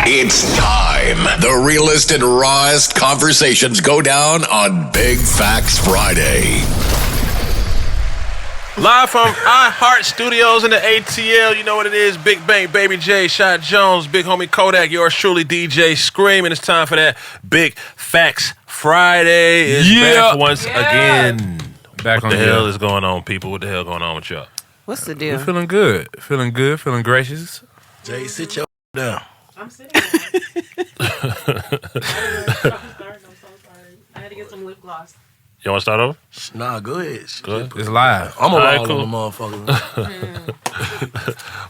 It's time. The realest and rawest conversations go down on Big Facts Friday. Live from iHeart Studios in the ATL. You know what it is. Big Bang, Baby J, Shot Jones, Big Homie Kodak, yours truly, DJ Scream. And it's time for that Big Facts Friday. It's back once again. Back what the hell is going on, people? What the hell going on with y'all? What's the deal? We're feeling good. Feeling good. Feeling gracious. Jay, sit your down. I'm sitting down. I'm so sorry. I had to get some lip gloss. You want to start over? Nah, go ahead. Good. It's live. I'm All right, all cool. on the motherfucker.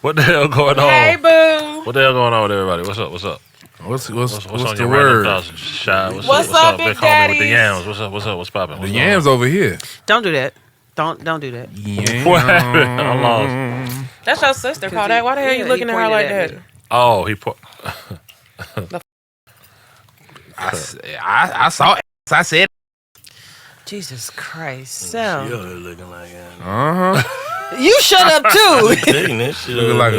What the hell going on? Hey, boo. What the hell going on with everybody? What's up? What's up? What's on the your word? random thoughts? Shy? What's up, Big Big Homie with the Daddies? yams? What's up? What's popping? The yams over here. Don't do that. Don't do that. What happened? I'm lost. That's your sister, Kodak. Why the hell you looking at her like that? Oh, he put. I saw it. I said Jesus Christ. She So out here looking like that. you shut up too. Dang, that shit Looking like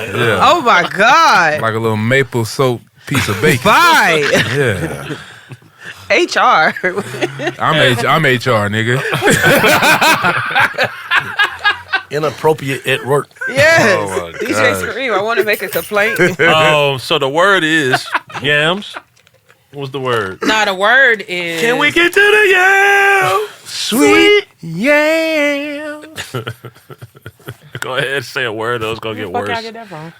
yeah. Oh my God. Like a little maple soap piece of bacon. Bye. Yeah. HR. I'm HR, nigga. Inappropriate at work. Yes. Oh my DJ gosh. Scream. I want to make a complaint. So the word is yams. What's the word? Nah, the word is. Can we get to the yams? Sweet yam. Go ahead and say a word. It's gonna get Where the fuck worse. I get that from?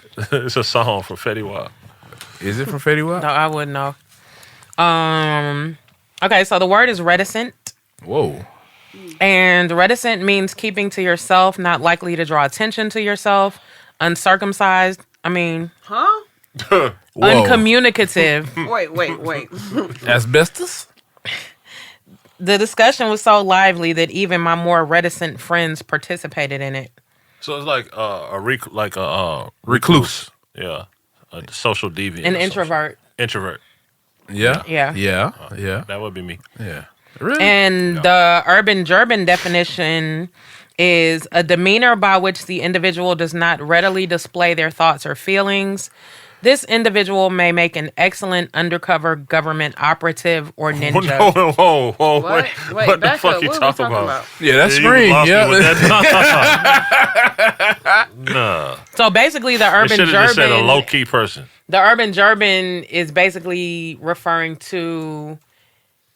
It's a song from Fetty Wap. Is it from Fetty Wap? No, I wouldn't know. Okay, so the word is reticent. Whoa. And reticent means keeping to yourself, not likely to draw attention to yourself, uncircumcised. Huh? Whoa. Uncommunicative. Wait. Asbestos? The discussion was so lively that even my more reticent friends participated in it. So it's like a Recluse. Yeah, a social deviant. An or introvert. Introvert. Yeah. Yeah. Yeah. That would be me. Yeah. Really? And the urban German definition is a demeanor by which the individual does not readily display their thoughts or feelings. This individual may make an excellent undercover government operative or ninja. Whoa. What? Wait, Wait, what the back fuck up. you What are we talking talking about? Yeah, that's You Scream. lost me with Yeah. that. Nah. So basically, the You urban should have just said a German, low-key person. the urban German is basically referring to,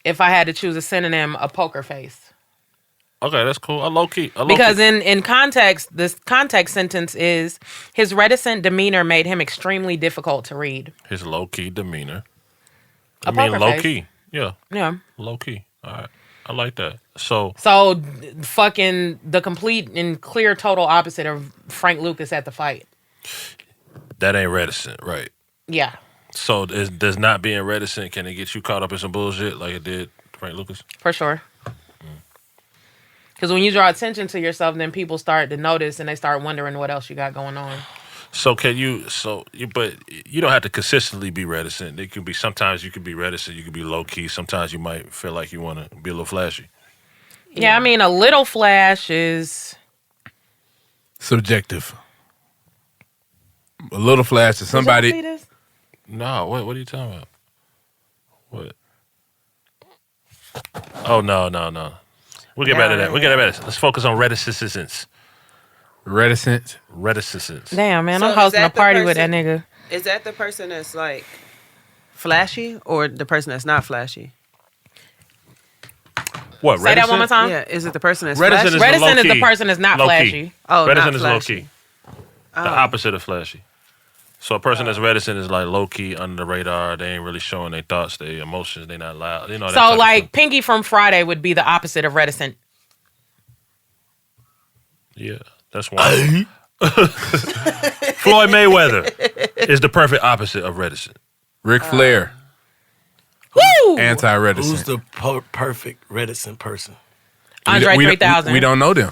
if I had to choose a synonym, a poker face. Okay, that's cool. A low-key. Because in context, this context sentence is his reticent demeanor made him extremely difficult to read. His low-key demeanor. A poker face. low-key. Yeah, Yeah. low-key. All right. I like that. So, So fucking the complete and clear total opposite of Frank Lucas at the fight. that ain't reticent, right? Yeah. So, does not being reticent, can it get you caught up in some bullshit like it did Frank Lucas? For sure. Because when you draw attention to yourself, then people start to notice and they start wondering what else you got going on. So but you don't have to consistently be reticent. It could be sometimes you could be reticent, you could be low key. Sometimes you might feel like you want to be a little flashy. Yeah, I mean, a little flash is... Subjective. A little flash to Did y'all see somebody. this? No, what are you talking about? What? Oh no. We'll get back to that. Let's focus on reticence. Reticent. Reticence. Damn, man, So I'm is hosting a that the party with that person- nigga. Is that the person that's like flashy or the person that's not flashy? What? Say that one more time. Yeah, is it the person that's Reticent flashy? is Reticent is the low-key. person that's not Low-key. flashy. Oh, Reticent not is low flashy. key. The opposite of flashy. So a person that's reticent is like low key, under the radar. They ain't really showing their thoughts, their emotions. They not loud. You know. That type So, of like, stuff. Pinky from Friday would be the opposite of reticent. Yeah, that's one. Floyd Mayweather is the perfect opposite of reticent. Ric Flair. Woo! Who's Anti-reticent. the perfect reticent person? Andre We- we- 3000. We don't know them.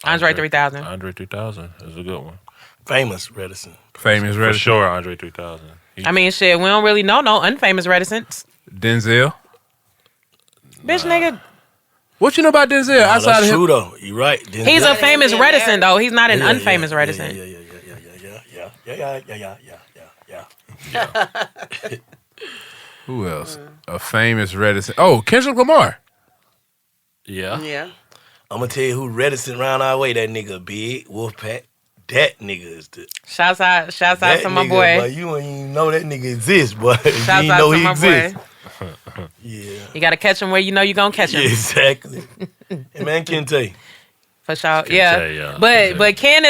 Andre 3000. Andre 3000 is a good one. Famous reticent. Famous For reticent. sure, Andre 3000. I mean, shit, we don't really know no unfamous reticents. Denzel. Bitch, nigga, What you know about Denzel Nah, outside that's of him? true though. You're right. he's a famous yeah, reticent, though. He's not an Yeah, unfamous yeah, reticent. Yeah. Who else? A famous reticent. Oh, Kendrick Lamar. Yeah. Yeah. I'm gonna tell you who reticent round our way. That nigga big Wolfpack. That nigga is the. Shouts out That to my nigga, boy. you ain't even know that nigga exists, boy. You Shouts ain't out know to he my exists. boy. Yeah. You gotta catch him where you know you're gonna catch him. Yeah, exactly. Hey, man, Kente. For sure. Can Yeah. tell, yeah. But Ken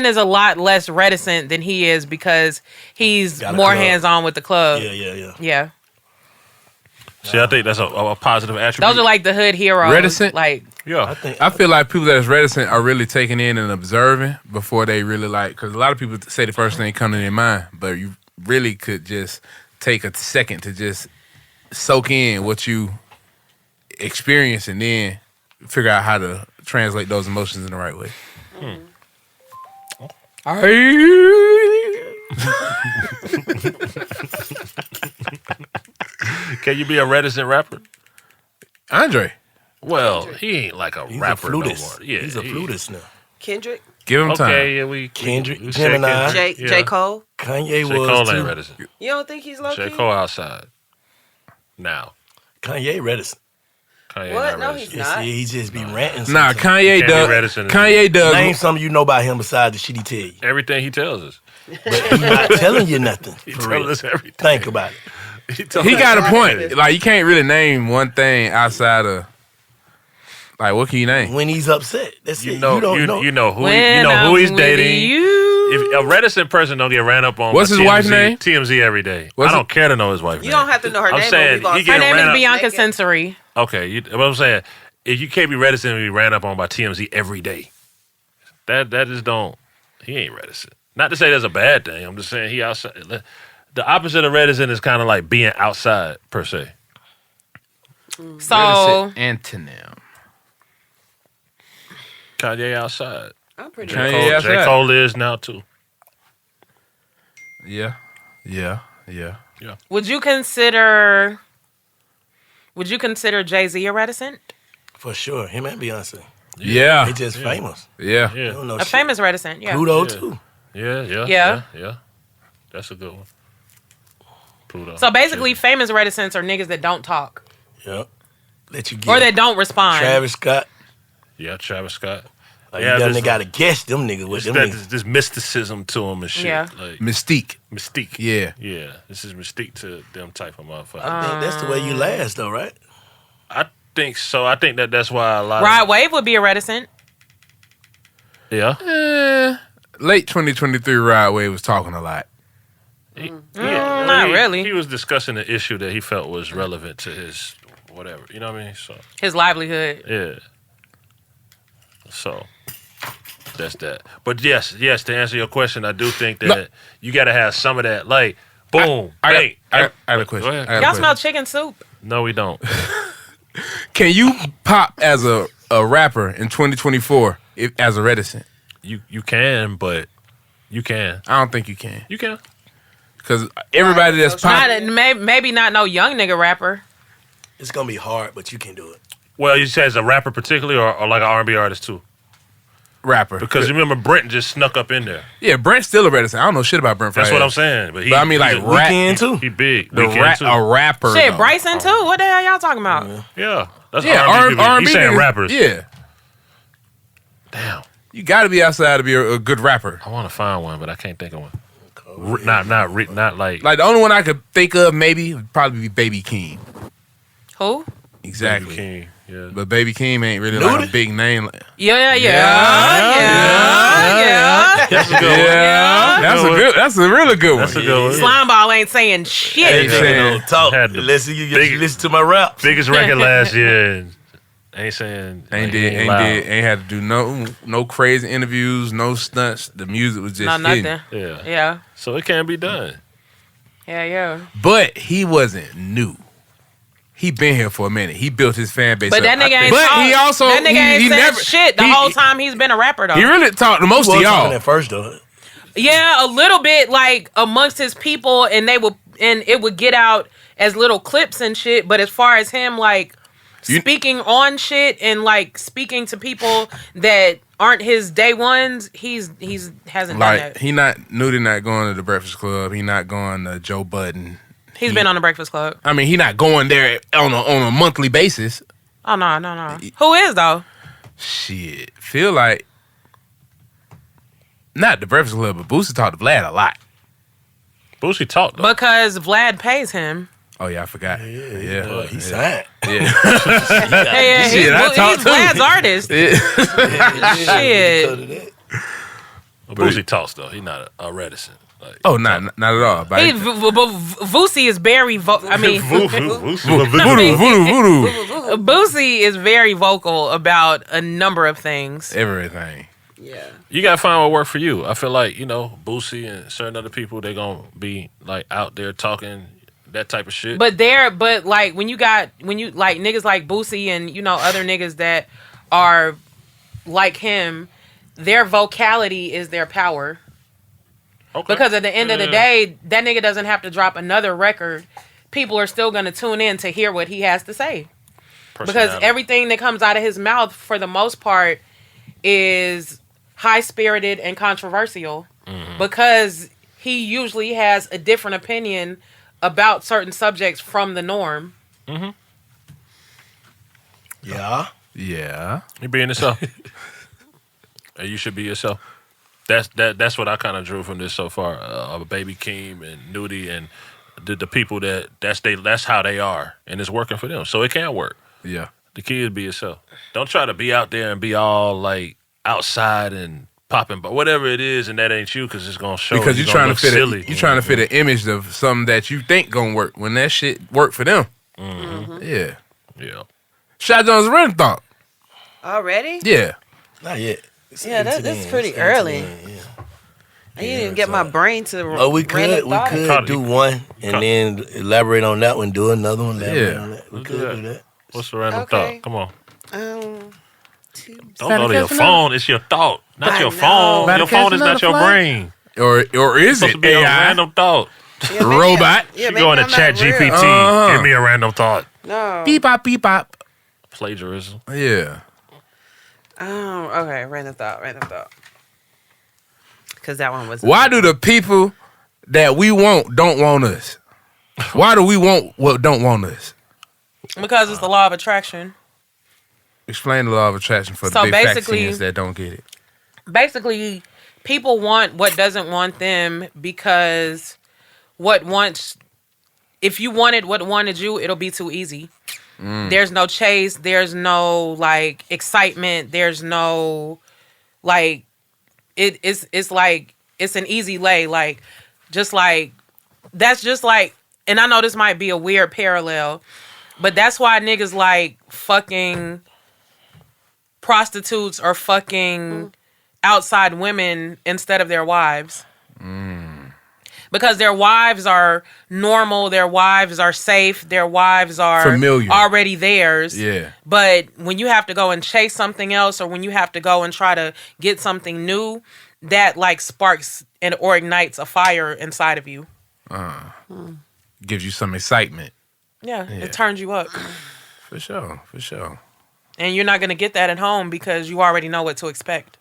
is a lot less reticent than he is because he's Got a more club. hands on with the club. Yeah. Yeah. See, I think that's a positive attribute. Those are like the hood heroes. Reticent? Like yeah. I feel like people that's reticent are really taking in and observing before they really because a lot of people say the first thing come to their mind, but you really could just take a second to just soak in what you experience and then figure out how to translate those emotions in the right way. Can you be a reticent rapper? Andre, Well, he ain't like a He's rapper a no flutist. more. Yeah, He's a flutist now. Kendrick, give him time. Okay, yeah, we Kendrick, we said Gemini. Kendrick, J Cole. Kanye J. was Cole too. ain't reticent. You don't think he's low J. key? Cole outside. Now. Kanye reticent. Kanye What? not No, reticent. he's not. He just be ranting. Nah, sometimes. Kanye Can't be does. reticent. Kanye does. Name something you know about him besides the shit he tell you. Everything he tells us. But he's not telling you nothing. He For tells real. us everything. Think about it. He got a point. Like you can't really name one thing outside of like what can you name? When he's upset, that's You it. know, you don't know. you know who when he's I'm with dating. you. If a reticent person don't get ran up on, What's by his wife's TMZ name? TMZ every day. What's I don't care to know his wife's You name. don't have to know her I'm name. saying but we he gonna get Her name ran is up- Bianca Naked. Sensory. Okay, what I'm saying, if you can't be reticent and be ran up on by TMZ every day, that just don't. He ain't reticent. Not to say that's a bad thing. I'm just saying he outside. The opposite of reticent is kind of like being outside per se. So Reticent antonym. Kanye outside. I'm pretty Kanye Cole, outside. J. Cole is now too. Yeah. would you consider Jay-Z a reticent? For sure. Him and Beyonce. Yeah. They just famous. Yeah. They Yeah, don't know A shit. famous reticent, yeah. Pluto Yeah. too. yeah. That's a good one. Pluto. So basically, famous reticents are niggas that don't talk Yep. Let you get or that don't respond. Travis Scott. Yeah, Travis Scott. Like Yeah, you done this- got to guess them niggas with It's them that, niggas. this mysticism to him and shit. Yeah. Like Mystique. mystique. Yeah. Yeah. This is mystique to them type of motherfuckers. I think that's the way you last though, right? I think so. I think that's why a lot Rod of Wave would be a reticent. yeah. Late 2023 Rod Wave was talking a lot. Not really. He was discussing an issue that he felt was relevant to his whatever. You know what I mean? So His livelihood. yeah. So that's that. But yes, to answer your question, I do think that No. you got to have some of that. Like, boom, I bang. got a question. Go ahead. I got a Y'all question. smell chicken soup. No, we don't. Can you pop as a rapper in 2024 as a reticent? You can, but you can. I don't think you can. You can. Because everybody that's pop, Maybe not no young nigga rapper. It's gonna be hard, but you can do it. Well, you say as a rapper particularly, or like an R&B artist too? rapper. Because you remember Brent just snuck up in there. Yeah, Brent's still a reticent. I don't know shit about Brent. That's Fayez. what I'm saying. But, But I mean, like, he's a- rap- Weekend too. He big. The Weekend too. a rapper. Shit, though. Bryson too. What the hell y'all talking about? Yeah, that's Yeah, R&B. people. R&B. He's saying niggas- rappers. Yeah, Damn. you got to be outside to be a good rapper. I want to find one, but I can't think of one. Not like Like the only one I could think of maybe would probably be Baby Keem. Who? Exactly. King. Yeah. But Baby Keem ain't really like a Nudie? big name. Yeah. That's a good one. Yeah, that's a really good one. That's a good one. Slime ball ain't saying shit. Ain't saying- Don't talk. Had the Listen, you big- listen to my rap. Biggest record last year. And ain't saying. Ain't like, loud. ain't had to do no crazy interviews, no stunts. The music was just No, hitting. nothing. Yeah. Yeah. So it can be done. Yeah. But he wasn't new. He been here for a minute. He built his fan base. But up. that nigga ain't But talk- he also that nigga ain't he said never shit the he- whole time he's been a rapper though. He really talked to most He of was talking y'all. at first though. Yeah, a little bit like amongst his people, and it would get out as little clips and shit. But as far as him like You- speaking on shit and like speaking to people that aren't his day ones, he's hasn't done that. Nudie not going to the Breakfast Club. He not going to Joe Budden. He's been on the Breakfast Club. I mean, he not going there on a monthly basis. Oh no. Who is though? Shit, feel like not the Breakfast Club, but Boosie talked to Vlad a lot. Boosie talked though. Because Vlad pays him. Oh yeah, I forgot. Yeah. He signed. Yeah. He's Vlad's artist. Shit. Boosie talks though. He's not a reticent. Like, Oh, not at all. Boosie is very voodoo. Boosie is very vocal about a number of things. Everything. Yeah. You gotta find what work for you. I feel like, Boosie and certain other people, they're gonna be like out there talking that type of shit. But like when you like niggas like Boosie and other niggas that are like him, their vocality is their power. Okay. Because at the end of the day, that nigga doesn't have to drop another record. People are still gonna tune in to hear what he has to say. Because everything that comes out of his mouth, for the most part, is high-spirited and controversial. Mm-hmm. Because he usually has a different opinion about certain subjects from the norm. Mm-hmm. Yeah. You being yourself. And you should be yourself. That's what I kind of drew from this so far. Baby Keem and Nudie and the people that's how they are, and it's working for them. So it can work. Yeah. The key is be yourself. Don't try to be out there and be all like outside and popping, but whatever it is, and that ain't you, because it's gonna show. Because you're trying to fit silly. You're trying to fit an image of something that you think gonna work when that shit work for them. Mm-hmm. Yeah. Yeah. Shot Jones random thought. Already? Yeah. Not yet. Yeah, that's pretty early. I didn't even get my brain to. Oh, we could do one and then elaborate on that one. Do another one. Elaborate on that. We could do that. What's the random thought? Come on. Don't go to your phone. It's your thought, not your phone. Your phone is not your brain. Or is It's supposed it to be a AI? random thought. Yeah, Robot? Yeah, You go into Chat GPT. Give me a random thought. No. Beep bop, beep bop. Plagiarism. Yeah. Okay. Random thought. Because that one was. Why do the people that we want don't want us? Why do we want what don't want us? Because it's the law of attraction. Explain the law of attraction for the big factions that don't get it. Basically, people want what doesn't want them because if you wanted what wanted you, it'll be too easy. There's no chase. There's no like excitement. There's no like it's like it's an easy lay. Like that's just like, and I know this might be a weird parallel, but that's why niggas like fucking prostitutes or fucking outside women instead of their wives. Because their wives are normal, their wives are safe, their wives are familiar, already theirs. Yeah. But when you have to go and chase something else, or when you have to go and try to get something new, that like sparks or ignites a fire inside of you. Gives you some excitement. Yeah, it turns you up. For sure. And you're not going to get that at home because you already know what to expect.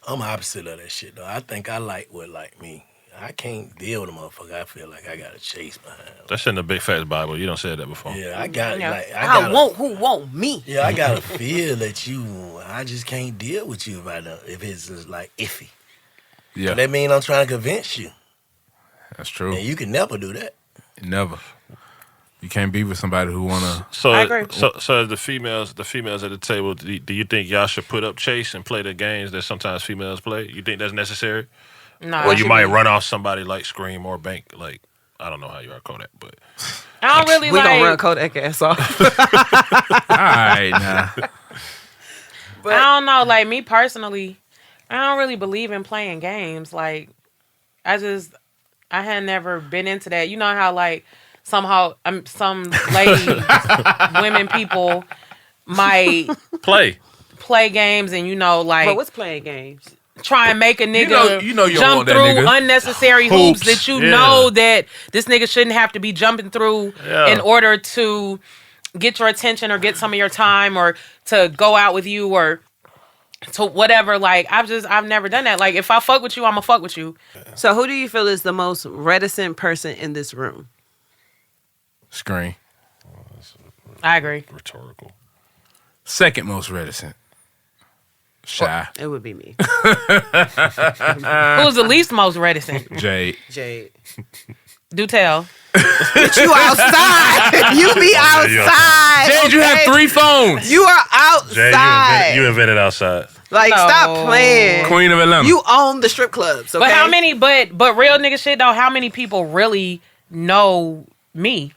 I'm opposite of that shit, though. I think I like what like me. I can't deal with a motherfucker. I feel like I got to chase behind. That's in the Big Facts Bible. You don't say that before. Yeah, I got like I want who want me. Yeah, I got to feel that I just can't deal with you if it's just like iffy. Yeah. That mean I'm trying to convince you. That's true. And you can never do that. Never. You can't be with somebody who wanna. So, I agree. So the females at the table, do you think y'all should put up chase and play the games that sometimes females play? You think that's necessary? No. Or you might run off somebody like Scream or Bank. Like, I don't know how you are Kodak, but I don't really We like. gonna run Kodak ass off. All right, nah. But I don't know. Like me personally, I don't really believe in playing games. Like, I had never been into that. You know how like some ladies, women, people might play games, and like. But what's playing games? Try and make a nigga you don't jump want that through nigga. unnecessary hoops that you Yeah. know that this nigga shouldn't have to be jumping through in order to get your attention or get some of your time or to go out with you or to whatever. Like I've never done that. Like if I fuck with you, I'ma fuck with you. So who do you feel is the most reticent person in this room? Screen. I agree. Rhetorical. Second most reticent. Shy. It would be me. Who's the least most reticent? Jade. Jade. Do tell. But you outside. You be outside. Jade, you have okay? 3 phones. You are Jay, outside. you invented outside. Like, No. stop playing. Queen of Atlanta. You own the strip clubs, okay? But how many? But real nigga shit though. How many people really know me?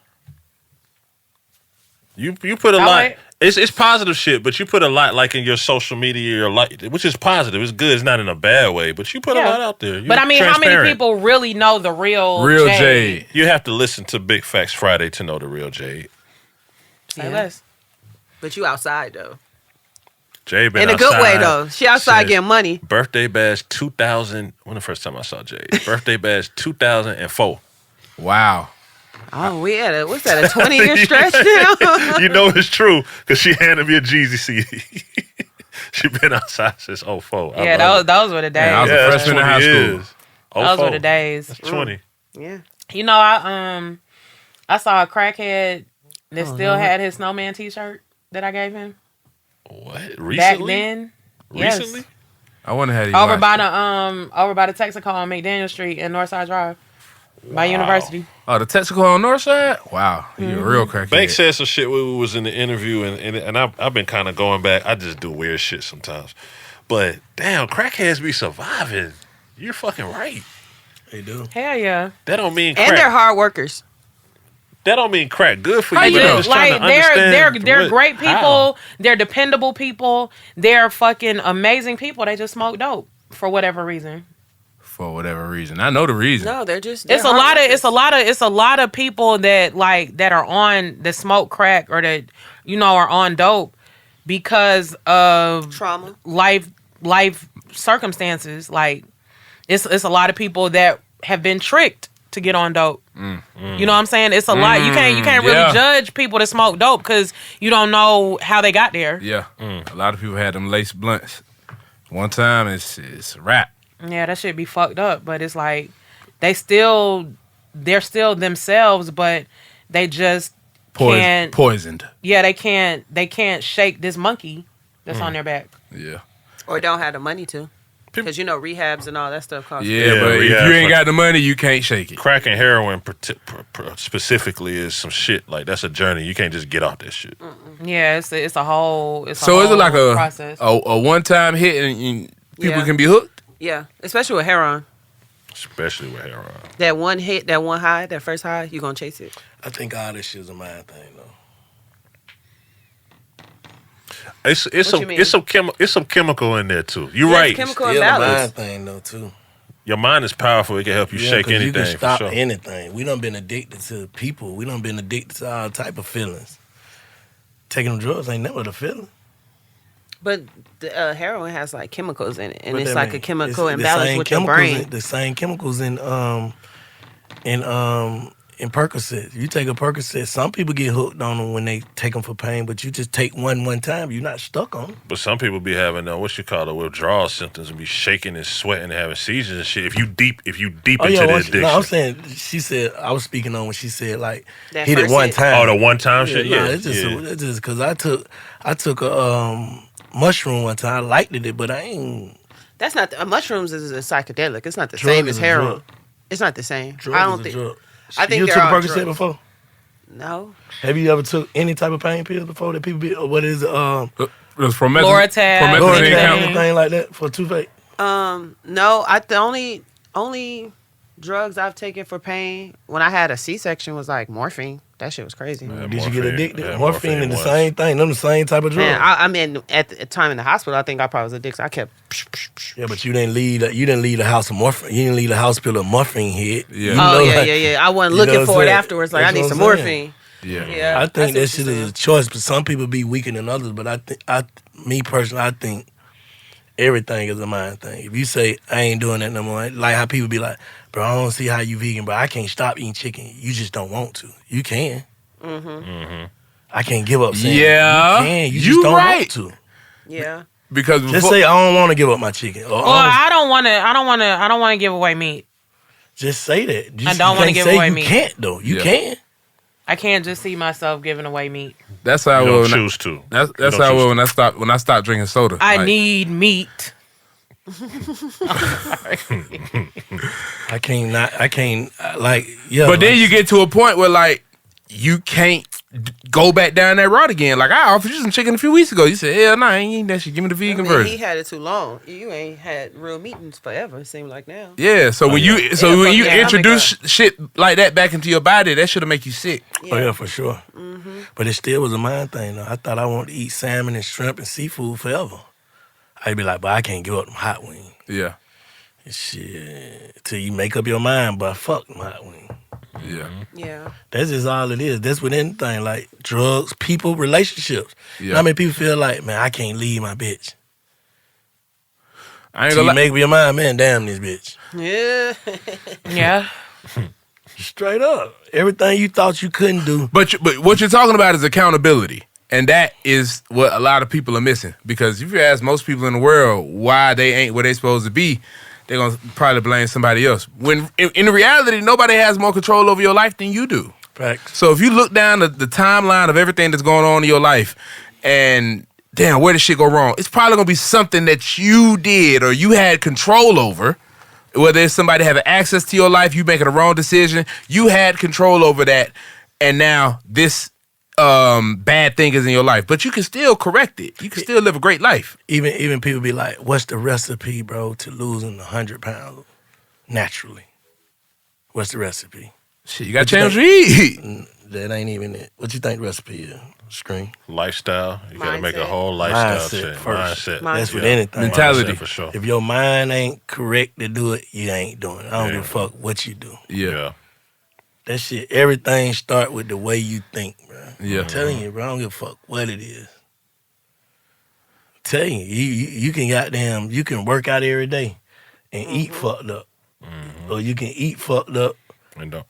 You put a All lot. right. It's positive shit, but you put a lot like in your social media, your like, which is positive. It's good. It's not in a bad way, but you put a Yeah. lot out there. You're But I mean, how many transparent. people really know the real Jade. You have to listen to Big Facts Friday to know the real Jade. Say Yeah. less. But you outside, though. Jade been In a good way, outside though. She outside since getting money. Birthday bash 2000. When the first time I saw Jade? Birthday bash 2004. Wow. Oh, we had what's that, a 20-year stretch now? You know it's true because she handed me a Jeezy CD. She been outside since 04. I Yeah, love those were the days. Yeah, I was a that's freshman in 20 high school. years. Those 04. were the days. That's 20. Yeah. You know, I saw a crackhead that still had his snowman T-shirt that I gave him What? Recently? back then. Recently? Yes. I wonder how you Over watched by the Texaco on McDaniel Street in Northside Drive by University. it. Oh, the Texaco on Northside? Wow. You a real crackhead. Bank said some shit when we was in the interview, and I've been kind of going back. I just do weird shit sometimes. But, damn, crackheads be surviving. You're fucking right. They do. Hell yeah. That don't mean crack. And they're hard workers. That don't mean crack. Good for How you. you but I'm know? just trying Like to they're understand great people. how. They're dependable people. They're fucking amazing people. They just smoke dope for whatever reason. For whatever reason. I know the reason. No, they're just. It's a lot of people that are on that smoke crack or that are on dope because of trauma. life circumstances. Like it's a lot of people that have been tricked to get on dope. You know what I'm saying? It's a lot. You can't really yeah. judge people that smoke dope because you don't know how they got there. Yeah. A lot of people had them lace blunts. One time, it's a wrap. Yeah, that shit be fucked up. But it's like they're still themselves, but they just can't. Poisoned. Yeah, they can't shake this monkey that's on their back. Yeah. Or don't have the money to. Because, rehabs and all that stuff cost. Yeah, Yeah, but if yeah, you ain't got the money, you can't shake it. Crack and heroin specifically is some shit. Like, that's a journey. You can't just get off that shit. Yeah, it's a whole. So is it like a process? a one-time hit and people Yeah. can be hooked? Yeah, especially with heroin. Especially with heroin. That one hit, that one high, that first high, you're going to chase it. I think all this shit is a mind thing, though. It's What you mean? some chemical in there too. You're Yes, right. chemical Still a imbalance. mind thing, though, too. Your mind is powerful. It can help you shake 'cause anything. You can stop for sure. anything. We done been addicted to people. We done been addicted to all type of feelings. Taking drugs ain't never the feeling. But the heroin has like chemicals in it, and What it's that like a mean? chemical It's the imbalance same with your chemicals brain. the same chemicals in Percocet. You take a Percocet, some people get hooked on them when they take them for pain, but you just take one time, you're not stuck on them. But some people be having withdrawal symptoms and be shaking and sweating and having seizures and shit. If you deep into the addiction. No, I'm saying, she said, I was speaking on when she said, like, That hit it first one hit. time. Oh, the one time shit? Nah, Yeah. it's just because I took a mushroom one time. I liked it, but I ain't. That's not mushrooms is a psychedelic. It's not the Drug same is as a heroin. drug. It's not the same. Drug I don't is a think. drug. I think you they're took a all Percocet drugs. before? No. Have you ever took any type of pain pills before that people be? Or what is it? It was promethazine. Loratab. Promethazine Loratab. count? Anything like that for toothache? No. The only drugs I've taken for pain when I had a C-section was like morphine. That shit was crazy. Yeah, Did you get morphine. addicted? Yeah, Morphine is the was. same thing. Them the same type of drug. Man, I mean, at the time in the hospital, I think I probably was addicted. So I kept. Yeah, but you didn't leave. You didn't leave the house of morphine. You didn't leave the hospital of morphine hit. Yeah. You Oh know, yeah, like- yeah. I wasn't you know looking what for I'm it saying? afterwards. Like That's I need what some I'm saying. morphine. Yeah. Yeah, I think see that what shit you're is a saying. choice, but some people be weaker than others. But me personally, I think everything is a mind thing. If you say I ain't doing that no more, like how people be like, bro, I don't see how you vegan, bro. I can't stop eating chicken. You just don't want to. You can. I can't give up saying Yeah, you can. You you just don't right. want to. Yeah. Because Just say I don't want to give up my chicken. Or I don't want to give away meat. just say that. I don't want to give away meat. You can't though. You Yeah. can. I can't just see myself giving away meat. that's how I You will. don't choose to. That's You don't how I choose will to. when I stop drinking soda. I Like, need meat. I can't like yeah. But then you get to a point where like you can't go back down that road again. Like I offered you some chicken a few weeks ago. You said, "Hell no, I ain't eating that shit. Give me the vegan He version." had it too long. You ain't had real meetings forever. It seems like now. Yeah. So when you Yeah, introduce shit like that back into your body, that should have make you sick. Oh yeah, for sure. But it still was a mind thing though. I thought I wanted to eat salmon and shrimp and seafood forever. I'd be like, but I can't give up them hot wings. Yeah. Shit. Till you make up your mind, but fuck them hot wings. Yeah. Yeah. That's just all it is. That's with anything, like drugs, people, relationships. Yeah. How many people feel like, man, I can't leave my bitch? I ain't Till gonna you lie. make up your mind, man, damn this bitch. Yeah. Yeah. Straight up. Everything you thought you couldn't do. But what you're talking about is accountability. And that is what a lot of people are missing. Because if you ask most people in the world why they ain't where they supposed to be, they're going to probably blame somebody else. When in reality, nobody has more control over your life than you do. Facts. So if you look down the timeline of everything that's going on in your life and damn, where did shit go wrong? It's probably going to be something that you did or you had control over. Whether it's somebody having access to your life, you making a wrong decision, you had control over that, and now this bad thing is in your life. But you can still correct it. You can still live a great life. Even people be like, what's the recipe, bro, to losing 100 pounds naturally? What's the recipe? Shit, you got to change what you eat. That ain't even it. What you think the recipe is? Screen. Lifestyle. You got to make a Mindset. whole lifestyle Mindset change. first. Mindset. That's with Yeah. anything. Mentality. Mindset for sure. If your mind ain't correct to do it, you ain't doing it. I don't Yeah. give a fuck what you do. Yeah. That shit, everything start with the way you think, bro. Yeah. I'm telling you, bro, I don't give a fuck what it is. I'm telling you, you can you can work out every day and eat fucked up. Or you can eat fucked up. And don't,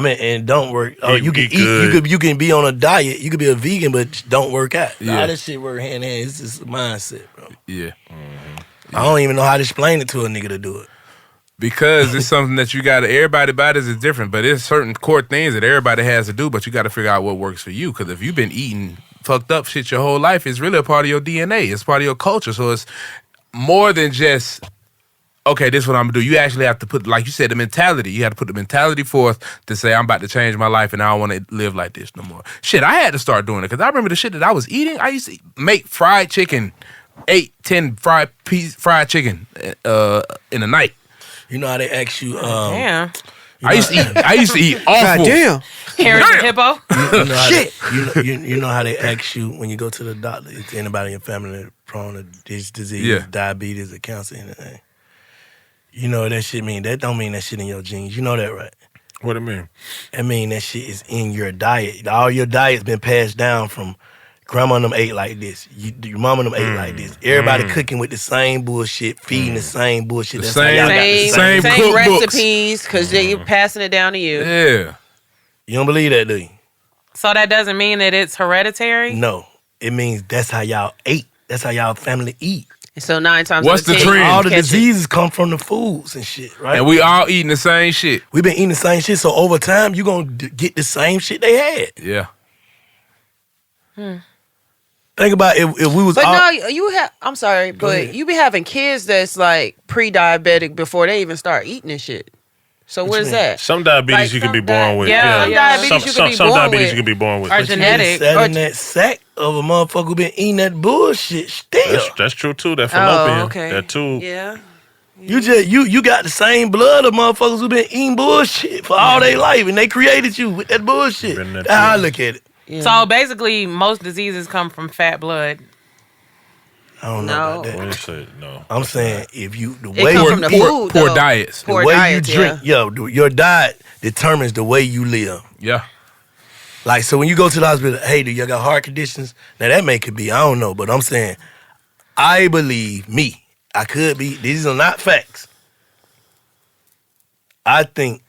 And don't work. Or you can eat eat. good. You can be on a diet. You could be a vegan, but don't work out. Yeah. All that shit work hand in hand. It's just a mindset, bro. Yeah. I don't even know how to explain it to a nigga to do it. Because it's something that you got to, everybody's bodies is different, but there's certain core things that everybody has to do, but you got to figure out what works for you. Because if you've been eating fucked up shit your whole life, it's really a part of your DNA. It's part of your culture. So it's more than just, okay, this is what I'm going to do. You actually have to put, like you said, the mentality. You have to put the mentality forth to say, I'm about to change my life and I don't want to live like this no more. Shit, I had to start doing it because I remember the shit that I was eating. I used to make fried chicken, 8-10 fried chicken in a night. You know how they ask you, Damn. I used to eat awful. Carrots and hippo. you know how you know how they ask you when you go to the doctor, is anybody in your family that prone to this disease, Yeah. diabetes, or cancer, anything? You know what that shit mean? That don't mean that shit in your genes. You know that, right? what do you mean? I mean that shit is in your diet. All your diet's been passed down from grandma and them ate like this. Your mama and them ate like this. Everybody cooking with the same bullshit, feeding the same bullshit. The That's how y'all got the same Same cookbooks. recipes because they're passing it down to you. Yeah. You don't believe that, do you? So that doesn't mean that it's hereditary? No. It means that's how y'all ate. That's how y'all family eat. So 9 times What's out of the 10, trend? All the catch it. diseases come from the foods and shit, right? And we all eating the same shit. We've been eating the same shit, so over time, you're going to get the same shit they had. Yeah. Think about if we was But all... no, you have. I'm sorry, but ahead. you be having kids that's like pre-diabetic before they even start eating this shit. So what you is mean? that? Some diabetes Like you can be some born with. yeah, Some yeah. diabetes you Some can be born diabetes with. you can be born with. Or You been genetic. sat Or- in that sack of a motherfucker who been eating that bullshit still. That's true too. That fallopian. Oh, okay. That too. Yeah. You got the same blood of motherfuckers who been eating bullshit for all their life, and they created you with that bullshit. Been that That's how I too. look at it. Yeah. So basically, most diseases come from fat blood. I don't know No. about that. What you say? No. I'm saying if you the It way come you from the poor- food. poor though. diets. the Poor way diets, you drink, your diet determines the way you live. Yeah. Like, so when you go to the hospital, hey, do you got heart conditions? Now, that may could be, I don't know, but I'm saying, I believe me. I could be, these are not facts. I think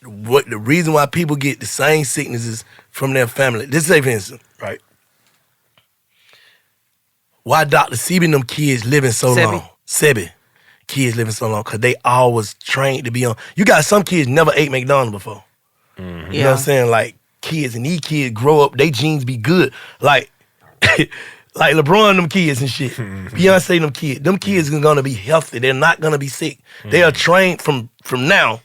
what the reason why people get the same sicknesses from their family, this is, say for instance, right? why Dr. Sebi and them kids living so Sebi. long. Sebi. Kids living so long because they always trained to be on. You got some kids never ate McDonald's before. You know what I'm saying? Like kids, and these kids grow up, they genes be good. Like like LeBron, them kids and shit. Beyonce, them kids are gonna be healthy. They're not gonna be sick. They are trained from now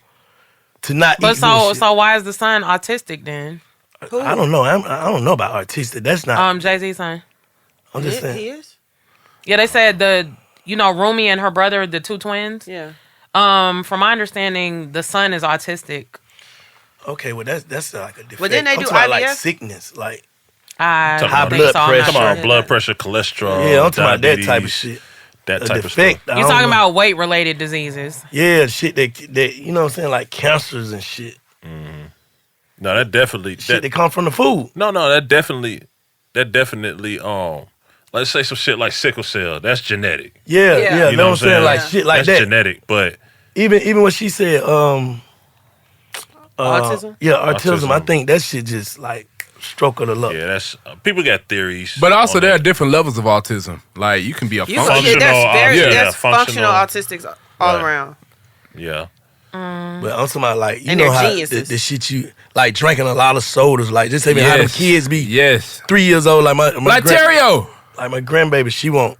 to not But eat good shit. so why is the son autistic then? I don't know. I don't know about artistic. That's not. Jay-Z's son. I'm just saying. He is? Yeah, they said Rumi and her brother, the two twins. Yeah. From my understanding, the son is autistic. Okay, well that's like a defect. But then they I'm do talking about, like IVF? sickness, like I Talking high don't think blood so. I'm pressure. not Come sure. on, blood pressure, cholesterol. yeah, I'm talking about that diabetes, type of shit. That A type of defect. stuff. I You're don't talking know. about weight-related diseases. Yeah, shit that you know what I'm saying, like cancers and shit. No, that definitely. Shit that come from the food. No, that definitely. Let's say some shit like sickle cell. That's genetic. Yeah, Yeah. you know what I'm saying, like Yeah. shit like That's that. genetic, but Even what she said, Autism? Yeah, autism. I Autism. think that shit just like stroke of the luck. yeah, that's people got theories. But also, on there are that. different levels of autism. Like you can be a You functional. Functional, that's functional. functional autistics all Right. around. Yeah. But I'm talking about like you And know they're how geniuses. the shit you like drinking a lot of sodas, like just even how them kids be Yes. 3 years old, like my Like Terrio. like my grandbaby, she want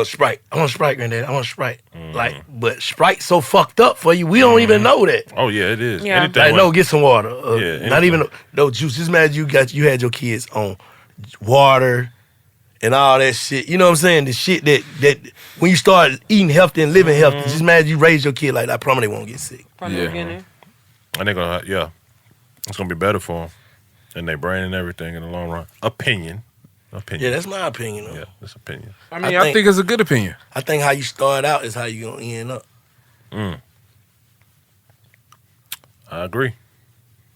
Sprite. I want Sprite, granddad. I want Sprite. Like, but Sprite's so fucked up for you. We don't even know that. Oh yeah, it is. Yeah. Anything Like, with- no, get some water. Yeah, Not anything. even no juice. Just imagine you had your kids on water and all that shit. You know what I'm saying? The shit that when you start eating healthy and living healthy, just imagine you raise your kid like that. I promise they won't get sick. From Yeah. the beginning. And they're gonna, it's gonna be better for them and their brain and everything in the long run. Opinion. Yeah, that's my opinion. Though. Yeah, that's opinion. I mean, I think it's a good opinion. I think how you start out is how you gonna end up. I agree.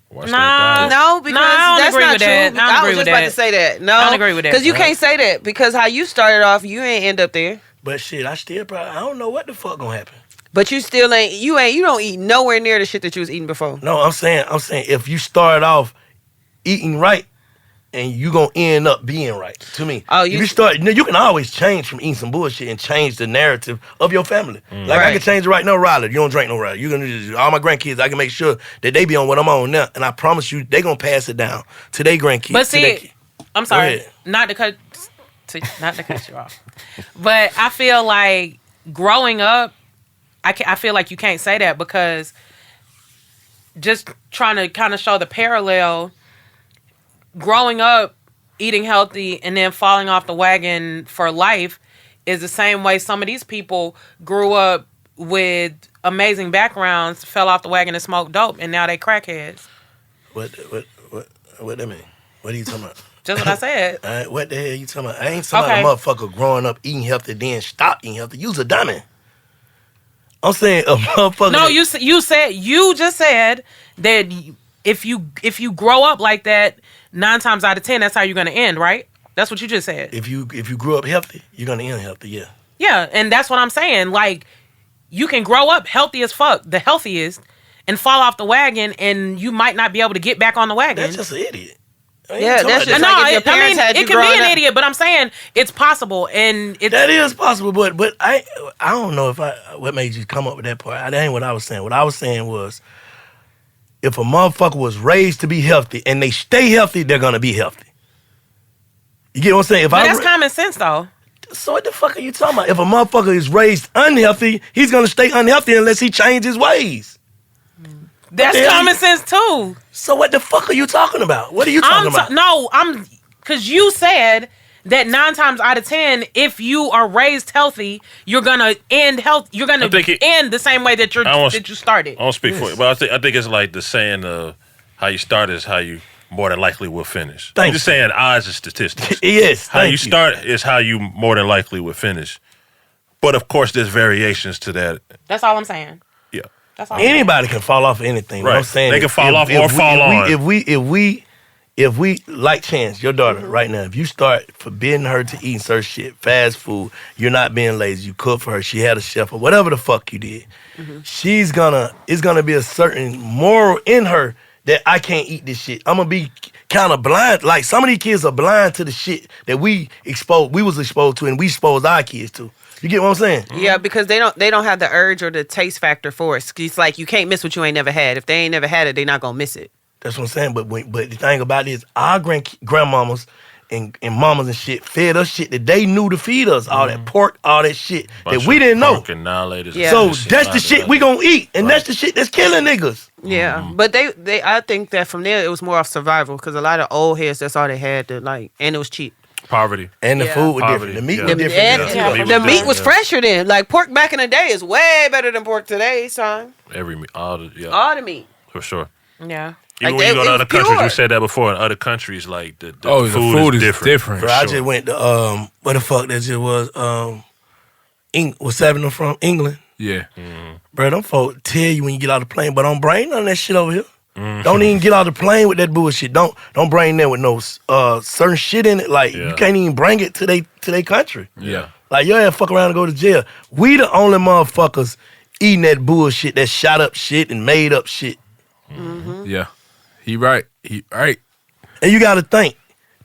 Watch Nah. that diet. No, because I don't that's agree not with true. that. I don't I agree was with just about that. to say that. No, I don't agree with that. Because you can't say that because how you started off, you ain't end up there. But shit, I don't know what the fuck gonna happen. But you still ain't. You don't eat nowhere near the shit that you was eating before. No, I'm saying if you start off eating right, and you gonna end up being right. To me, Oh, if you start, you can always change from eating some bullshit and change the narrative of your family. Like I Right. can change it right now, Riley. You don't drink no Riley. You gonna just, all my grandkids. I can make sure that they be on what I'm on now, and I promise you, they gonna pass it down to their grandkids. But to their see, I'm sorry, ahead. not to cut you off, but I feel like growing up, I feel like you can't say that because just trying to kind of show the parallel. Growing up, eating healthy, and then falling off the wagon for life is the same way some of these people grew up with amazing backgrounds, fell off the wagon and smoked dope, and now they crackheads. What that mean? What are you talking about? Just what I said. All right, what the hell you talking about? I ain't talking about a motherfucker growing up eating healthy, then stop eating healthy. You's a dummy. I'm saying a motherfucker. No, you just said that if you grow up like that, 9 times out of 10, that's how you're gonna end, right? That's what you just said. If you grew up healthy, you're gonna end healthy. Yeah. Yeah, and that's what I'm saying. Like, you can grow up healthy as fuck, the healthiest, and fall off the wagon, and you might not be able to get back on the wagon. That's just an idiot. I ain't Yeah, talking that's about just that. like if your parents had you it can be growing an up. idiot, but I'm saying it's possible, and it's That is possible, but I don't know what made you come up with that part. That ain't what I was saying. What I was saying was, if a motherfucker was raised to be healthy and they stay healthy, they're gonna be healthy. You get what I'm saying? but that's common sense though. So what the fuck are you talking about? If a motherfucker is raised unhealthy, he's gonna stay unhealthy unless he changes his ways. That's the hell common you- sense too. So what the fuck are you talking about? What are you talking about? I'm because you said that 9 times out of 10, if you are raised healthy, you're gonna end health. You're gonna I think end the same way that you started. I don't speak for it, but I think it's like the saying of how you start is how you more than likely will finish. Thank I'm just saying odds and statistics. Yes. How thank you start is how you more than likely will finish. But of course, there's variations to that. That's all I'm saying. Yeah. That's all. I'm saying. Anybody can fall off of anything. What Right. I'm saying They can is fall off or fall on. If we like Chance, your daughter, right now, if you start forbidding her to eat certain shit, fast food, you're not being lazy, you cook for her, she had a chef or whatever the fuck you did, it's gonna be a certain moral in her that I can't eat this shit. I'm gonna be kind of blind. Like some of these kids are blind to the shit that we was exposed to, and we exposed our kids to. You get what I'm saying? Yeah, because they don't have the urge or the taste factor for it. It's like you can't miss what you ain't never had. If they ain't never had it, they not gonna miss it. That's what I'm saying. But the thing about it is, our grandmamas and mamas and shit fed us shit that they knew to feed us. All that pork, all that shit that we didn't know. Yeah. So that's the shit we gonna eat, and that's the shit that's killing niggas. Yeah, but they I think that from there it was more of survival because a lot of old heads that's all they had to like, and it was cheap. Poverty. And the food was Poverty, different. The meat yeah. was different. And the meat was fresher then. Like pork back in the day is way better than pork today, son. All the All the meat. for sure. Yeah. Even Like when you go it to was other countries, pure. we said that before. In other countries, like the the food is different. Bro, I just went to where the fuck that just was was seven of them from England. Yeah. Bro, them folk tell you when you get out the plane, but don't bring none of that shit over here. Don't even get out the plane with that bullshit. Don't bring that with no certain shit in it. Like you can't even bring it to they country. Yeah. Like your ass fuck around and go to jail. We the only motherfuckers eating that bullshit, that shot up shit and made up shit. Yeah. He right. And you gotta think,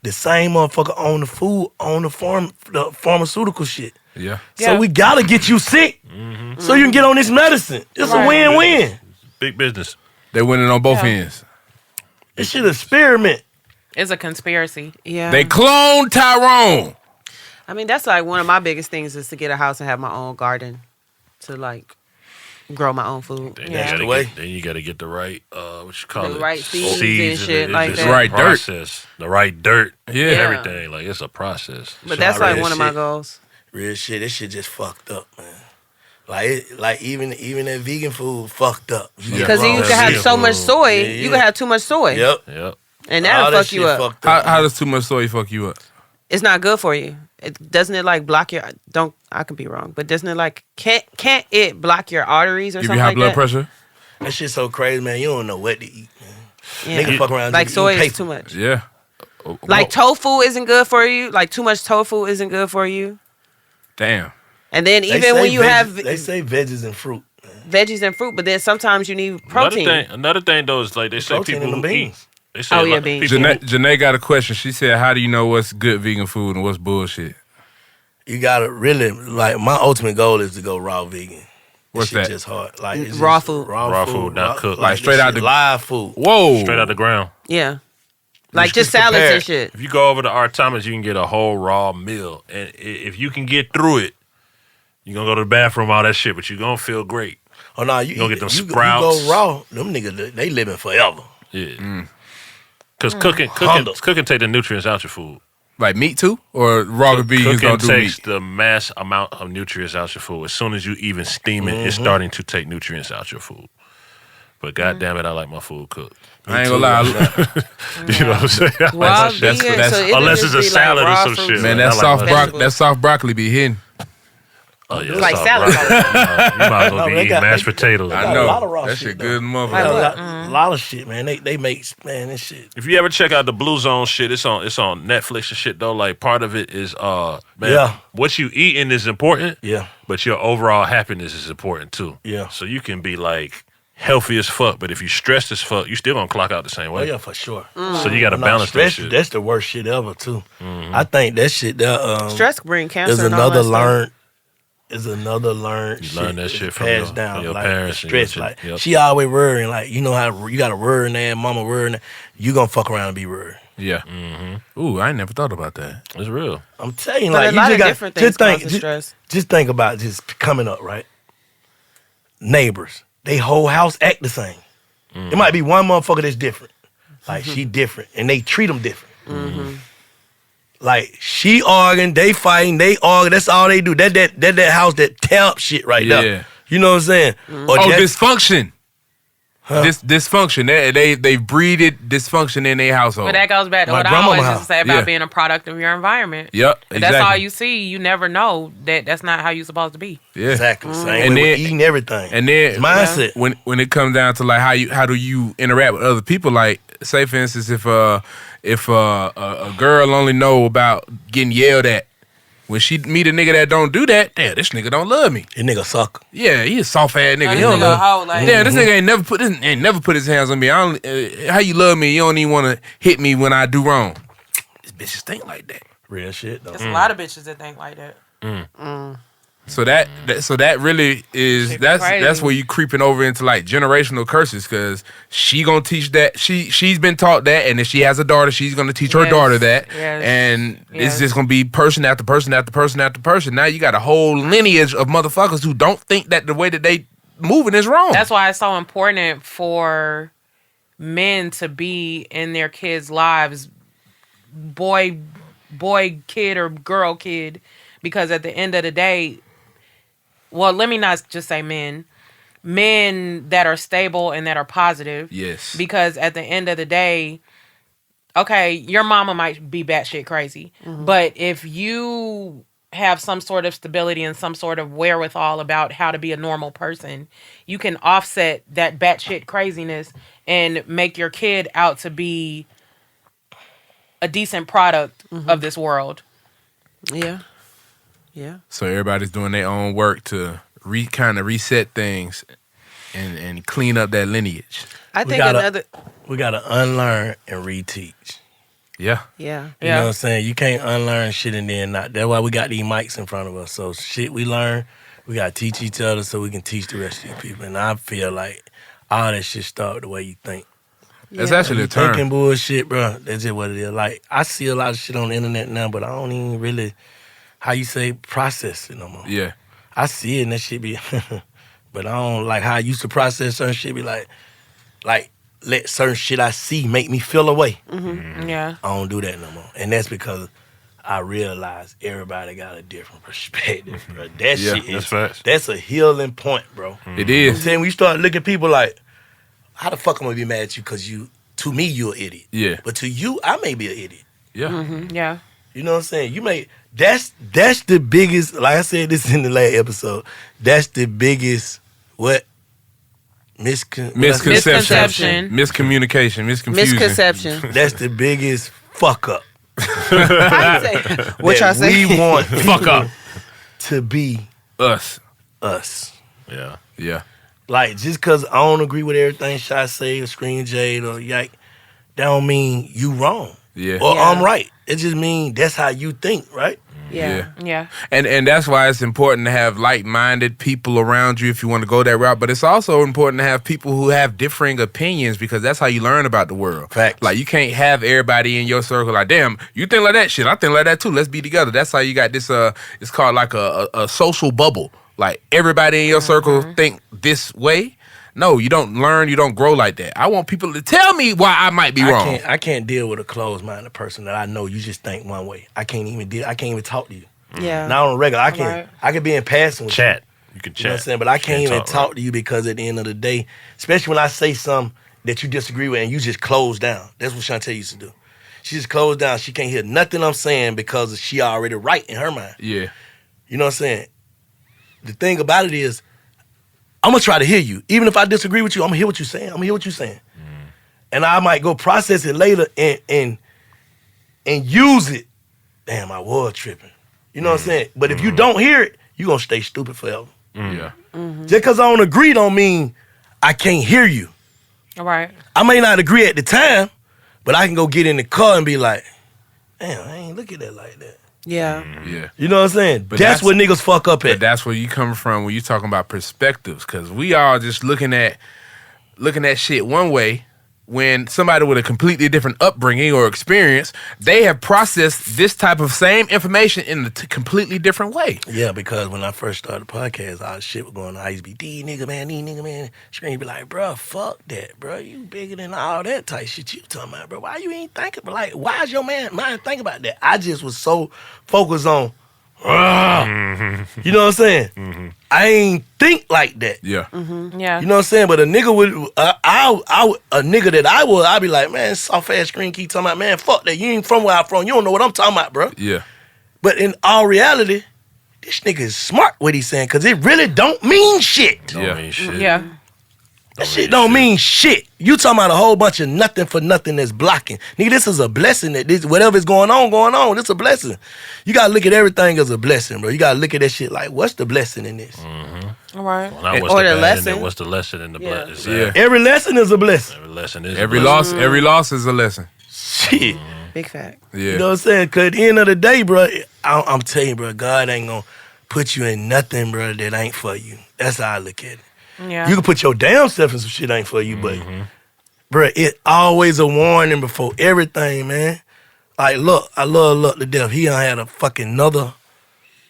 the same motherfucker own the food, own the pharmaceutical shit. Yeah. So we gotta get you sick so you can get on this medicine. It's a win-win. Big business. They winning on both ends. This shit experiment. It's a conspiracy. Yeah. They cloned Tyrone. I mean, that's like one of my biggest things is to get a house and have my own garden to like grow my own food. Then, Yeah. then you got to get the right, what you call The it? right seeds and shit like it's that. a Right dirt. process. The right dirt. Yeah. Everything. Like, it's a process. But that's Nah, like real one of my shit. goals. Real shit, this shit just fucked up, man. Like even that vegan food fucked up. Because you Wrong can have shit. so much soy. Yeah, You yeah. can have too much soy. Yep. Yep. And All that'll that fuck you shit up. fucked up. How does too much soy fuck you up? It's not good for you. Doesn't it like block your I could be wrong, but doesn't it like can't it block your arteries or Give something you high like blood that? pressure? That shit's so crazy, man. You don't know what to eat, man. Yeah. Nigga fuck around Like just soy eating is paper. too much. Yeah. Like tofu isn't good for you. Like too much tofu isn't good for you. Damn. And then They even say when you they say veggies and fruit. veggies and fruit, but then sometimes you need protein. Another thing though is like they say Protein people in the who eat. beans. They say Oh, yeah, like, beans. people who- Janae got a question. She said, how do you know what's good vegan food and what's bullshit? You gotta really like. My ultimate goal is to go raw vegan. What's This shit that? just hard. Like it's Raw just food. Raw food, not cooked. Like this straight out shit the- live food. Whoa. straight out the ground. Yeah. Like just just salads prepared. and shit. If you go over to Art Thomas, you can get a whole raw meal, and if you can get through it, you're gonna go to the bathroom, all that shit, but you're gonna feel great. Oh no, you gonna get them you sprouts. go raw. Them niggas, they living forever. Yeah. Because cooking take the nutrients out your food. Like meat too? Or raw vegans Cooking don't do takes meat? the mass amount of nutrients out your food. As soon as you even steam it, it's starting to take nutrients out your food. But goddamn it, I like my food cooked. I ain't gonna lie. You know what I'm saying? Raw that's- vegan, that's- so it'll unless just it's a be like salad or raw some fruits shit. and Man, I that like my soft broccoli be hitting. Oh, yeah, like soft salad. broccoli. You might as well No, be they eating got- mashed potatoes. I got a know. lot of raw That shit, shit though. good, A motherfucker. lot of shit, man. They make this shit. If you ever check out the Blue Zone shit, it's on Netflix and shit though. Like part of it is man, Yeah. what you eating is important. Yeah. But your overall happiness is important too. Yeah. So you can be like healthy as fuck, but if you stressed as fuck, you still gonna clock out the same Oh way. yeah, for sure. So you gotta No, balance that stress, shit. that's the worst shit ever too. I think that shit that Stress bring cancer. is and all another that stuff. learned. Is another learned. You learn that that's shit from passed your- down. from your like, parents the and your stress. shit. Like Yep. she always worrying. Like you know how you got to worry that mama worrying. That, you gonna fuck around and be worried. Yeah. Ooh, I ain't never thought about that. It's real. I'm telling you, But like a you lot just of got different things just think. cause stress. Just think about just coming up, right? Neighbors, they whole house act the same. It might be one motherfucker that's different. Like she different, and they treat them different. Like she arguing, they fighting, they arguing. That's all they do. That house that tear up shit right Yeah. there. You know what I'm saying? Or Oh, that- dysfunction. Dysfunction. They breeded dysfunction in their household. But that goes back to My what I grandmama always house. used to say about Yeah. being a product of your environment. Yep, If that's all exactly. you see, you never know that that's not how you're supposed to be. Yeah. Exactly. Same And way then- with eating everything. And then It's mindset. when it comes down to like how do you interact with other people? Like say for instance, if a girl only know about getting yelled at when she meet a nigga that don't do that, damn, this nigga don't love me. This nigga sucker. Yeah, he a soft ass nigga. This He don't nigga know. a hoe, like- Yeah, this nigga ain't never put his hands on me. I don't, how you love me? You don't even want to hit me when I do wrong. This bitches think like that. Real shit though. There's a lot of bitches that think like that. So that really is Shit that's crazy. where you creeping over into like generational curses, because she gonna teach that she's been taught that, and if she has a daughter, she's gonna teach her Yes. daughter that, Yes. and Yes. it's just gonna be person after person after person after person. Now you got a whole lineage of motherfuckers who don't think that the way that they moving is wrong. That's why it's so important for men to be in their kids' lives, boy kid or girl kid, because at the end of the day, well, let me not just say men that are stable and that are positive. Yes. Because at the end of the day, okay, your mama might be batshit crazy, but if you have some sort of stability and some sort of wherewithal about how to be a normal person, you can offset that batshit craziness and make your kid out to be a decent product of this world. Yeah. Yeah. So everybody's doing their own work to kind of reset things and clean up that lineage. I We think gotta unlearn and reteach. Yeah. Yeah. You know what I'm saying? You can't unlearn shit and then not. That's why we got these mics in front of us. So shit we learn, we gotta teach each other so we can teach the rest of these people. And I feel like all that shit start the way you think. That's actually a You term. thinking bullshit, bro. That's just what it is. Like, I see a lot of shit on the internet now, but I don't even really, how you say, process it no more. Yeah. I see it and that shit be, but I don't like how I used to process certain shit. Be like let certain shit I see make me feel away. Yeah. I don't do that no more, and that's because I realize everybody got a different perspective, bro. That Yeah, shit that's is facts. that's a healing point, bro. It I'm is. saying when you start looking at people like, how the fuck am I gonna be mad at you? Because to me, you're an idiot. Yeah. But to you, I may be an idiot. Yeah. Yeah. You know what I'm saying? You may that's the biggest, like I said this in the last episode, that's the biggest Misconception. Miscommunication. Misconfusion. Misconception. that's the biggest fuck up. How you say? What y'all that say? we want Fuck up. to be Us. us. Yeah. Yeah. Like, just because I don't agree with everything Shot say or Screen Jade or Yak, that don't mean you wrong. Yeah. Or Yeah. I'm right. It just means that's how you think, right? Yeah. Yeah. And that's why it's important to have like-minded people around you if you want to go that route. But it's also important to have people who have differing opinions, because that's how you learn about the world. Facts. Like, you can't have everybody in your circle like, damn, you think like that shit, I think like that too. Let's be together. That's how you got this. It's called like a social bubble. Like, everybody in your circle think this way. No, you don't learn, you don't grow like that. I want people to tell me why I might be wrong. I can't deal with a closed-minded person that I know you just think one way. I can't even talk to you. Yeah. Not on a regular. I can Right. I can be in passing with Chat. You can you. You know what I'm chat. saying? But I can't even talk right? to you because at the end of the day, especially when I say something that you disagree with and you just close down. That's what Shantae used to do. She just closed down. She can't hear nothing I'm saying because she already right in her mind. Yeah. You know what I'm saying? The thing about it is, I'm gonna try to hear you. Even if I disagree with you, I'm gonna hear what you're saying. I'm gonna hear what you're saying. And I might go process it later and use it. Damn, I was tripping. You know what I'm saying? But if you don't hear it, you're gonna stay stupid forever. Yeah. Just because I don't agree don't mean I can't hear you. All right. I may not agree at the time, but I can go get in the car and be like, damn, I ain't look at that like that. Yeah. Yeah. You know what I'm saying? But That's where niggas fuck up But at. that's where you come from when you talking about perspectives, because we all just looking at shit one way, when somebody with a completely different upbringing or experience, they have processed this type of same information in a completely different way. Yeah, because when I first started the podcast, all the shit was going on. I used to be D nigga man. Screen be like, bro, fuck that, bro. You bigger than all that type shit you talking about, bro. Why you ain't thinking? Like, why is your mind thinking about that? I just was so focused on, you know what I'm saying? I ain't think like that. Yeah. Yeah. You know what I'm saying? But a nigga would, a nigga that I would, I'd be like, man, soft ass Screen keep talking about, man, fuck that. You ain't from where I'm from. You don't know what I'm talking about, bro. Yeah. But in all reality, this nigga is smart what he's saying, because it really don't mean shit. Don't Yeah. mean shit. Yeah. That shit don't mean shit. You talking about a whole bunch of nothing for nothing that's blocking. Nigga, this is a blessing that this whatever's going on. This a blessing. You gotta look at everything as a blessing, bro. You gotta look at that shit like, what's the blessing in this? All right. Well, not what's Or the the bad lesson. in it, what's the lesson in the blessing? Yeah. Every lesson is a blessing. Every lesson is Every a blessing. loss, every loss is a lesson. Shit. Big fact. Yeah. You know what I'm saying? Cause at the end of the day, bro, I'm telling you, bro, God ain't gonna put you in nothing, bro, that ain't for you. That's how I look at it. Yeah. You can put your damn self in some shit that ain't for you, but, bro, it always a warning before everything, man. Like, look, I love Luck to death. He done had a fucking another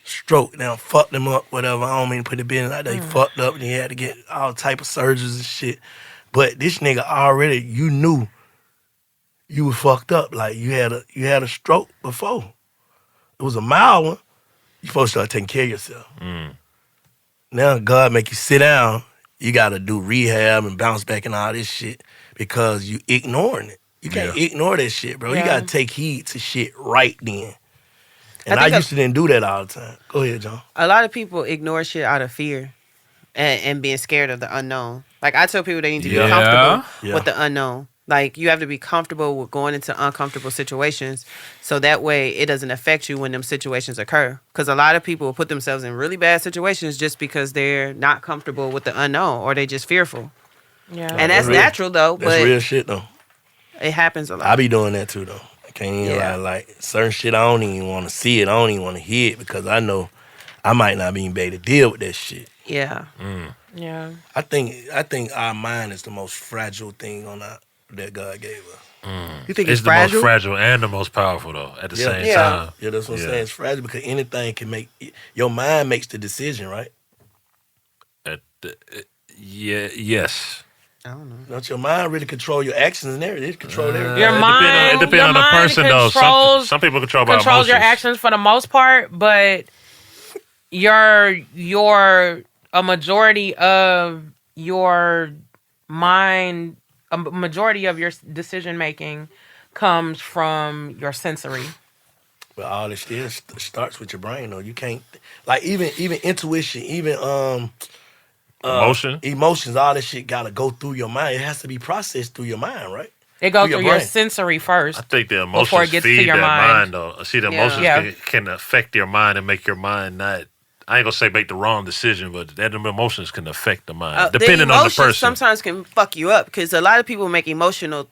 stroke. Now fucked him up, whatever. I don't mean to put it in like that. He fucked up and he had to get all type of surgeries and shit. But this nigga already, you knew you was fucked up. Like you had a stroke before. It was a mild one. You supposed to start taking care of yourself. Now God make you sit down. You gotta do rehab and bounce back and all this shit because you ignoring it. You can't ignore that shit, bro. You Yeah. gotta take heed to shit right then. And I think used to didn't do that all the time. Go ahead, John. A lot of people ignore shit out of fear and being scared of the unknown. Like I tell people they need to be Yeah. comfortable Yeah. with the unknown. Like you have to be comfortable with going into uncomfortable situations so that way it doesn't affect you when them situations occur. Because a lot of people will put themselves in really bad situations just because they're not comfortable with the unknown or they just fearful. Yeah. And that's real. natural though, That's but real shit though. it happens a lot. I be doing that too though. I can't even lie. Like certain shit I don't even want to see it. I don't even want to hear it because I know I might not even be able to deal with that shit. Yeah. Yeah. I think our mind is the most fragile thing that God gave us. You think It's it's the most fragile? fragile and the most powerful though at the Yeah. same Yeah. time. Yeah, that's what I'm Yeah. saying. It's fragile because anything can make your mind makes the decision, right? Yes. I don't know. Don't your mind really control your actions and everything? It control everything. Your mind, It depends your on the mind person though. Some people control by controls your emotions. actions for the most part, but a majority of your mind, a majority of your decision making comes from your sensory. But all this still starts with your brain, though. You can't like even intuition, even emotions, all that shit gotta go through your mind. It has to be processed through your mind, right? It goes Through your through your brain. sensory first. I think the Before emotions it gets to feed your that mind. mind though. See, the emotions Yeah. can affect your mind and make your mind not. I ain't gonna say make the wrong decision, but that emotions can affect the mind, depending on the emotions person. sometimes can fuck you up because a lot of people make emotional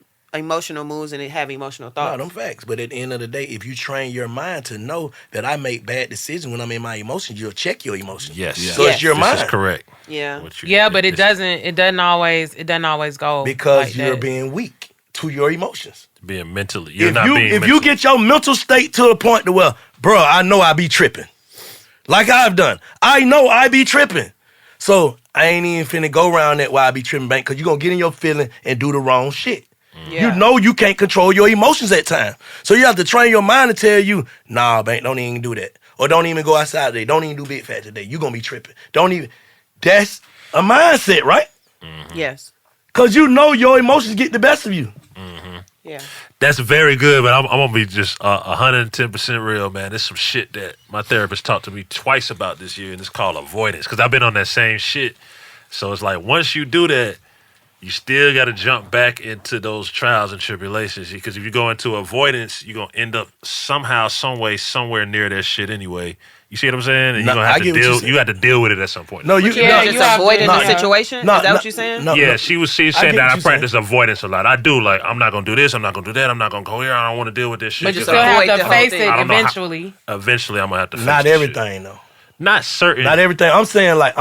moves and they have emotional No, thoughts. them facts. But at the end of the day, if you train your mind to know that I make bad decisions when I'm in my emotions, you'll check your emotions. Yes. So it's your This mind. is correct. Yeah. Yeah, but it doesn't always go Because like you're that. being weak to your emotions. Being mentally, you're If not being. you mentally. get your mental state to the point to where, bro, I know I be tripping. Like I've done. I know I be tripping. So I ain't even finna go around that while I be tripping, bank, because you're gonna get in your feeling and do the wrong shit. Yeah. You know you can't control your emotions at time. So you have to train your mind to tell you, nah, bank, don't even do that. Or don't even go outside today. Don't even do big fat today. You're gonna be tripping. Don't even. That's a mindset, right? Yes. Because you know your emotions get the best of you. Yeah. That's very good, but I'm gonna be just 110% real, man. There's some shit that my therapist talked to me twice about this year, and it's called avoidance. Because I've been on that same shit. So it's like once you do that, you still got to jump back into those trials and tribulations. Because if you go into avoidance, you're gonna end up somehow, some way, somewhere near that shit anyway. You see what I'm saying? And No, you're gonna I have to get what deal. you're saying. You got to deal with it at some point. No, you Yeah, Just you have avoiding to- the situation? No, Is that no, what you're saying? no. Yeah, she's saying get that. what I you're practice avoidance a lot. I do. Like, I'm not gonna do this. I'm not gonna do that. I'm not gonna go here. I don't want to deal with this shit. But you 'cause still I- have avoid the to whole face thing. it I don't know how- eventually. Eventually, I'm gonna have to. Face Not this everything, though. Shit. Not certain. Not everything. I'm saying like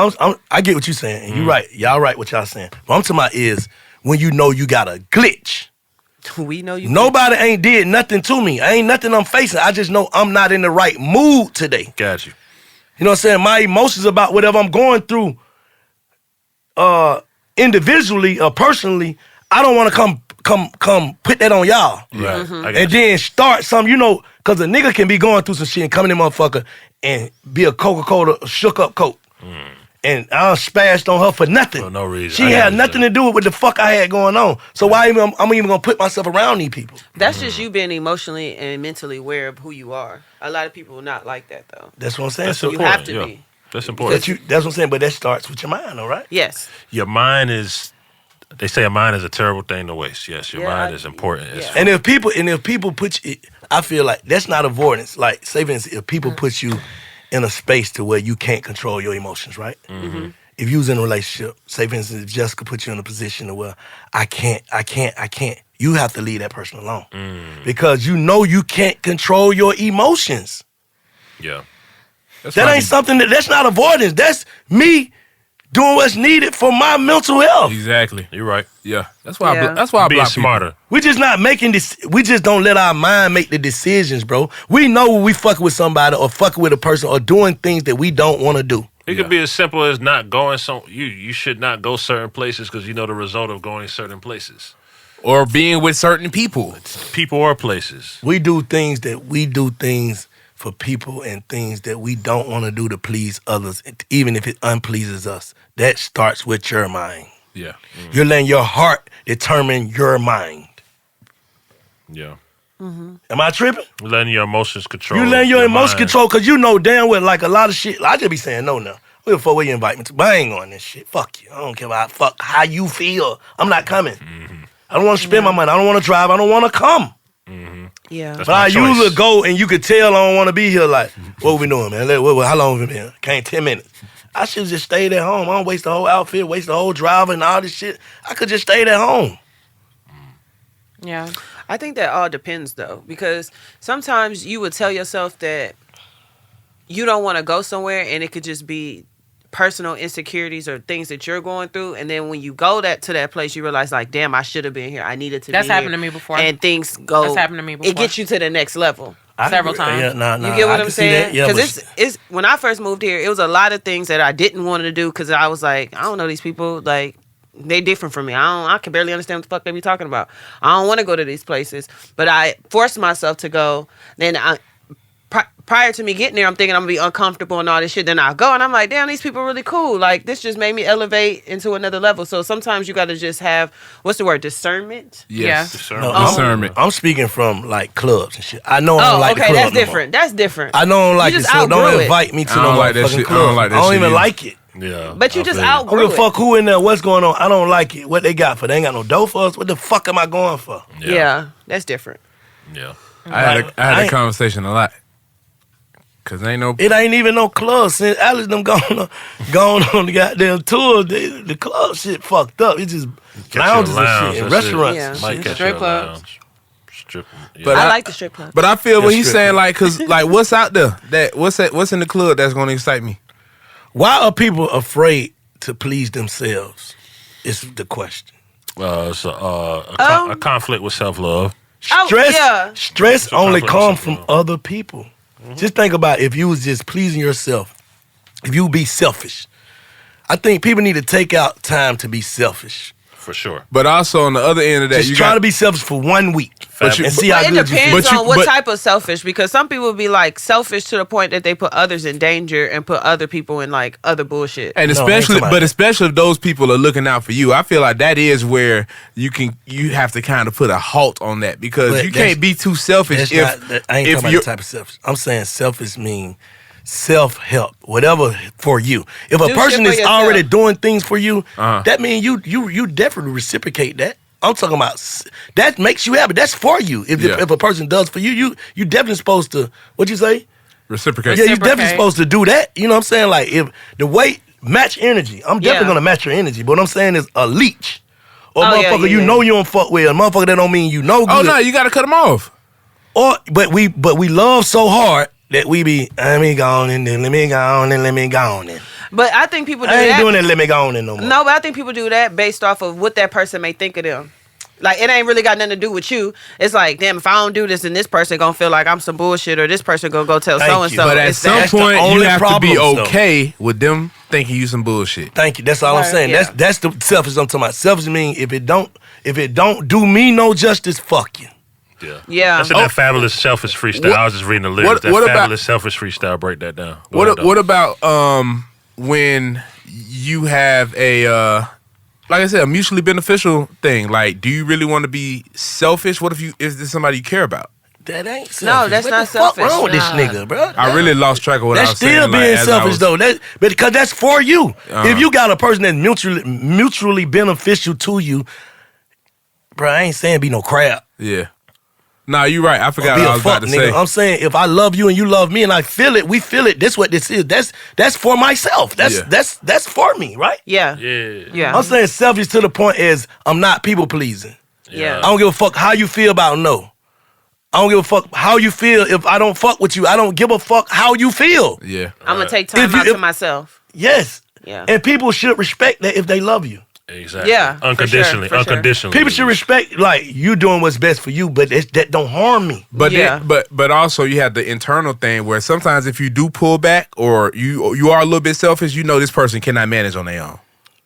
I get what you're saying, and you're right. Y'all right what y'all saying. What I'm talking about is when you know you got a glitch. We know you. Nobody ain't did nothing to me. I ain't nothing I'm facing. I just know I'm not in the right mood today. Got you. You know what I'm saying? My emotions about whatever I'm going through, individually or personally, I don't want to come put that on y'all. Right. I got And you. then start some, because a nigga can be going through some shit and come in there, motherfucker, and be a Coca-Cola shook up Coke. And I spashed on her for nothing. For no reason. She I had understand. nothing to do with what the fuck I had going on. So why I'm even gonna put myself around these people? That's just you being emotionally and mentally aware of who you are. A lot of people are not like that though. That's what I'm saying. That's So You important. have to be. That's important. that's what I'm saying. But that starts with your mind, all right? Yes. Your mind is They say a mind is a terrible thing to waste. Yes, your mind is important. Yeah. And if people put you, I feel like that's not avoidance. Like, say for instance, if people put you in a space to where you can't control your emotions, right? Mm-hmm. If you was in a relationship, say for instance, if Jessica put you in a position to where I can't, you have to leave that person alone. Because you know you can't control your emotions. Yeah. That ain't something that's not avoidance. That's me doing what's needed for my mental health. Exactly. You're right. Yeah. That's why. Yeah. That's why I Being block smarter. We just not making this. We just don't let our mind make the decisions, bro. We know when we fucking with somebody or fucking with a person or doing things that we don't want to do. It could be as simple as not going. You should not go certain places because you know the result of going certain places, people. Or being with certain people. people or places. We do things for people and things that we don't want to do to please others, even if it unpleases us. That starts with your mind. Yeah. You're letting your heart determine your mind. Yeah. Am I tripping? Letting your emotions control. You letting your emotions mind. control because you know damn well like a lot of shit. I just be saying no now. What the fuck will you invite me to? But I ain't going this shit. Fuck you. I don't care about how you feel. I'm not coming. I don't want to spend my money. I don't want to drive. I don't want to come. Yeah. That's But I my choice. usually go and you could tell I don't want to be here. Like, what we doing, man? How long we been here? Can't 10 minutes. I should just stayed at home. I don't waste the whole outfit, waste the whole driver and all this shit. I could just stayed at home. Yeah. I think that all depends though, because sometimes you would tell yourself that you don't want to go somewhere and it could just be personal insecurities or things that you're going through, and then when you go to that place you realize like, damn, I should have been here. I needed to That's be here. happened to me before. And things go. That's happened to me before. It gets you to the next level. Several times. Yeah, nah, You get what I I'm can see that. saying? Yeah, Because but it's when I first moved here, it was a lot of things that I didn't want to do because I was like, I don't know these people. Like, they different from me. I can barely understand what the fuck they be talking about. I don't want to go to these places, but I forced myself to go. Then prior to me getting there, I'm thinking I'm gonna be uncomfortable and all this shit. Then I go and I'm like, damn, these people are really cool. Like, this just made me elevate into another level. So sometimes you got to just have, what's the word, discernment? Yes. no, Discernment. I'm speaking from like clubs and shit. I know I don't like the okay, club that's no more. different. That's different. I know I don't like You it, just so don't outgrew it. invite me to I no don't like that motherfucking shit. club. I don't like that I don't shit even either. like it. Yeah. But you I just feel you. I don't outgrew give a it. fuck who in there, what's going on. I don't like it. What they got for? They ain't got no dough for us. What the fuck am I going for? Yeah, that's different. Yeah. I had I a ain't- conversation a lot. Cause ain't no. It ain't even no club since Alex them gone on the goddamn tour. The club shit fucked up. It just Catch you lounges a lounge, and shit and that's it. restaurants. Yeah. and Might shit. catch Strip you a clubs. lounge. Strip. Yeah. But I I- like the strip club. But I feel Yeah, what he's strip saying, club. like, cause like, what's out there? What's in the club that's gonna excite me? Why are people afraid to please themselves? Is the question. It's a conflict with self-love. Oh, Stress, yeah. stress a only conflict comes with from self-love. other people. Just think about if you was just pleasing yourself, if you be selfish. I think people need to take out time to be selfish. For sure. But also on the other end of that, Just you try got to be selfish for 1 week But you- and see But how it good you feel. depends on what but- type of selfish, because some people be like selfish to the point that they put others in danger and put other people in like other bullshit. And No, I ain't especially, talking about that. especially if those people are looking out for you, I feel like that is where you have to kind of put a halt on that because But you that's- can't be too selfish. That's not, I ain't if talking about you're the type of selfish. I'm saying selfish mean self-help, whatever for you. If a Do person shit for is yourself. already doing things for you, Uh-huh. that means you definitely reciprocate that. I'm talking about that makes you happy. That's for you. If Yeah. if a person does for you, you definitely supposed to. What you say? reciprocate. Yeah, you definitely Reciprocate. supposed to do that. You know what I'm saying? Like if the weight match energy, I'm definitely Yeah. gonna match your energy. But what I'm saying is a leech. Or Oh, yeah, motherfucker, yeah, you yeah. know you don't fuck with. A motherfucker that don't mean you know good. Oh no, you got to cut them off. Or but we love so hard that we be let me go on and then let me go on and let me go on and But I think people do I ain't that. doing that let me go on and no more. No, but I think people do that based off of what that person may think of them. Like, it ain't really got nothing to do with you. It's like, damn, if I don't do this, then this person gonna feel like I'm some bullshit, or this person gonna go tell Thank so and you. so. But at some that's the point, you only have to be problems, though. okay with them thinking you some bullshit. Thank you. That's all I'm Right, saying. yeah. That's the selfish I'm talking about. Selfish mean if it don't do me no justice, fuck you. Yeah. That's in that fabulous selfish freestyle. What- I was just reading the lyrics. what That about- fabulous selfish freestyle. Break that down. Go ahead, What about when you have a like I said, a mutually beneficial thing? Like, do you really want to be selfish? What if this is somebody you care about? That ain't selfish. No, that's what not the fuck selfish. wrong with this Nah. nigga, bro? I really lost track of what I That's was saying. still like, being as I selfish was- though. That because that's for you. If you got a person that's mutually beneficial to you, bro, I ain't saying be no crap. Yeah. Nah, you right. I Or forgot be what I a was fuck about to nigga. say. I'm saying if I love you and you love me and I feel it, we feel it. This what this is. That's for myself. That's for me, right? Yeah. Yeah. Yeah. I'm saying selfish to the point is I'm not people pleasing. Yeah. I don't give a fuck how you feel about no. I don't give a fuck how you feel if I don't fuck with you. I don't give a fuck how you feel. Yeah. I'm gonna take time If you- out if- to myself. Yes. Yeah. And people should respect that if they love you. Exactly. Yeah, for Unconditionally. sure, for sure. Unconditionally. People should respect like you doing what's best for you, but that don't harm me. But Yeah. but also you have the internal thing where sometimes if you do pull back or you are a little bit selfish, you know this person cannot manage on their own.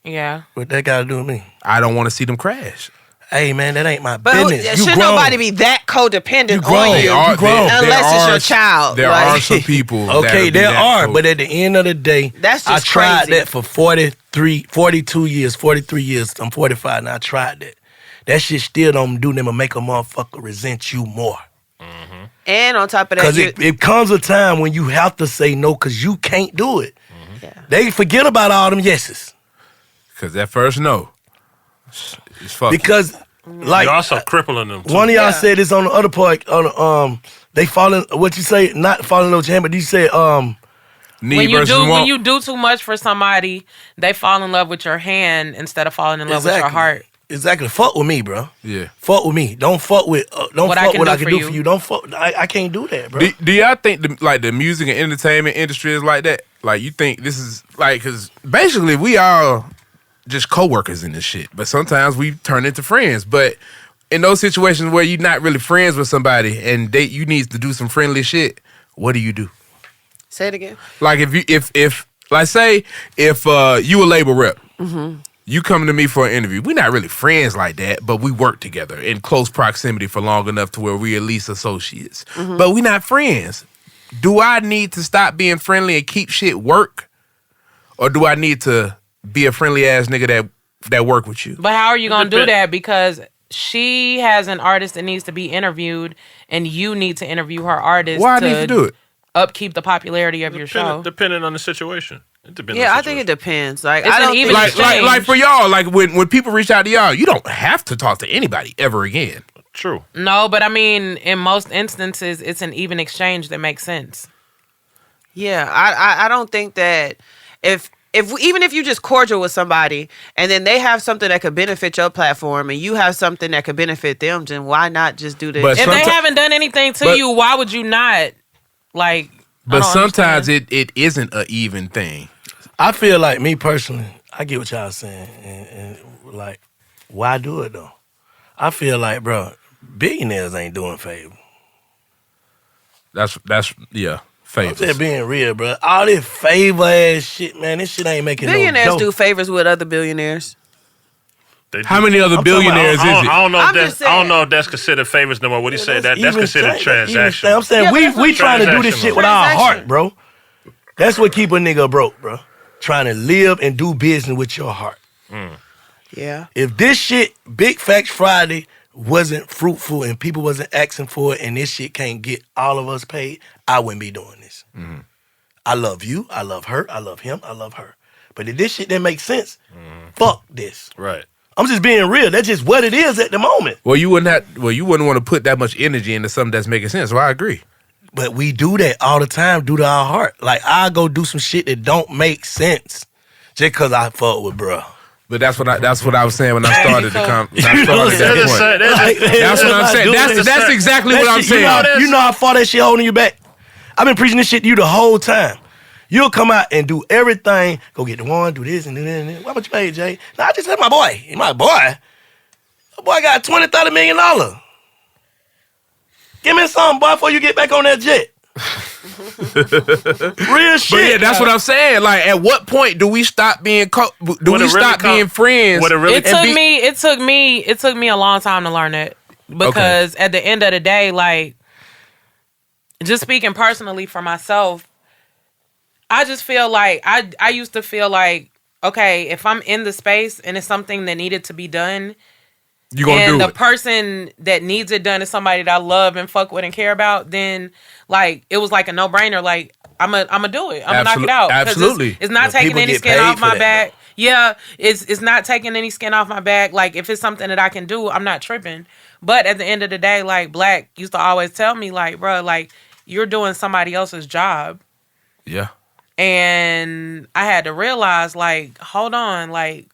Yeah. What that got to do with me? I don't want to see them crash. Hey man, that ain't my But business. You should grown. nobody be that codependent You grown. on They you? are- grown. Unless it's your child. There like- are some people. Okay, that'll be there that are, cold. but at the end of the day, That's I just tried crazy. that for 42 years, 43 years. I'm 45 now. I tried that. That shit still don't do them and make a motherfucker resent you more. And on top of that, Because it comes a time when you have to say no because you can't do it. Yeah. They forget about all them yeses. Because that first no, it's fucking. Because, like, You're also crippling them. Too. one of y'all Yeah. said this on the other part, they falling, what you say, not falling in love with your hand, but you said, need When you versus do want. when you do too much for somebody, they fall in love with your hand instead of falling in love with your heart. Exactly. Fuck with me, bro. Yeah. Fuck with me. Don't fuck with. Don't What fuck I can what do I can for do you. for you. Don't fuck. I can't do that, bro. Do y'all think the music and entertainment industry is like that? Like you think this is like because basically we all just coworkers in this shit, but sometimes we turn into friends. But in those situations where you're not really friends with somebody and you need to do some friendly shit, what do you do? Say it again. Like if like say if you a label rep, you come to me for an interview. We're not really friends like that, but we work together in close proximity for long enough to where we at least associates. But we not friends. Do I need to stop being friendly and keep shit work, or do I need to be a friendly ass nigga that work with you? But how are you gonna do depend- that? Because she has an artist that needs to be interviewed, and you need to interview her artist. Why I need to do it? Upkeep the popularity of your show. Depending on the situation. It depends. Yeah, on I the think it situation. depends. Like It's I an don't even think Like for y'all, like when people reach out to y'all, you don't have to talk to anybody ever again. True. No, but I mean, in most instances, it's an even exchange that makes sense. Yeah, I don't think that even if you just cordial with somebody and then they have something that could benefit your platform and you have something that could benefit them, then why not just do this? But If Someti- they haven't done anything to but- you, why would you not? Like, I But don't sometimes understand. it isn't an even thing. I feel like me personally, I get what y'all saying, and like, why do it though? I feel like, bro, billionaires ain't doing favor. That's yeah, I'm favors. just being real, bro. All this favor ass shit, man. This shit ain't making Billionaires no dough. do favors with other billionaires. They How do. many other I'm talking billionaires about- is it? I don't know. I'm If just that's, I don't saying. know if that's considered favors no more. What he said that's Even considered straight, transaction. I'm saying Yeah, but that's we what trying to do this transactional. shit with our Transaction. heart, bro. That's what keep a nigga broke, bro. Trying to live and do business with your heart. Yeah. If this shit, Big Facts Friday, wasn't fruitful and people wasn't asking for it and this shit can't get all of us paid, I wouldn't be doing this. I love you. I love her. I love him. I love her. But if this shit didn't make sense, fuck this. Right. I'm just being real. That's just what it is at the moment. Well, you wouldn't want to put that much energy into something that's making sense. Well, I agree. But we do that all the time due to our heart. Like, I go do some shit that don't make sense just because I fuck with bruh. But that's what I was saying when I started the when I You know what started I'm that saying? point. Like, That's what I'm saying. That's exactly what I'm saying. You know how far that shit holding you back? I've been preaching this shit to you the whole time. You'll come out and do everything. Go get the one, do this and do that and that. Why much you pay, Jay? Nah, I just had my boy. My boy? My boy got $20, $30 million. Give me something, boy, before you get back on that jet. Real shit. But yeah, that's what I'm saying. Like, at what point do we stop being being friends? What it really It took me a long time to learn that because at the end of the day, like, just speaking personally for myself, I just feel like I used to feel like, okay, if I'm in the space and it's something that needed to be done, You gonna and do the it. person that needs it done is somebody that I love and fuck with and care about, then like it was like a no-brainer. Like I'm gonna do it. I'm gonna knock it out. 'Cause Absolutely. It's not But taking people any get skin paid off for my that, back. Yeah, it's not taking any skin off my back. Like if it's something that I can do, I'm not tripping. But at the end of the day, like Black used to always tell me, like, bro, like you're doing somebody else's job. Yeah. And I had to realize, like, hold on, like,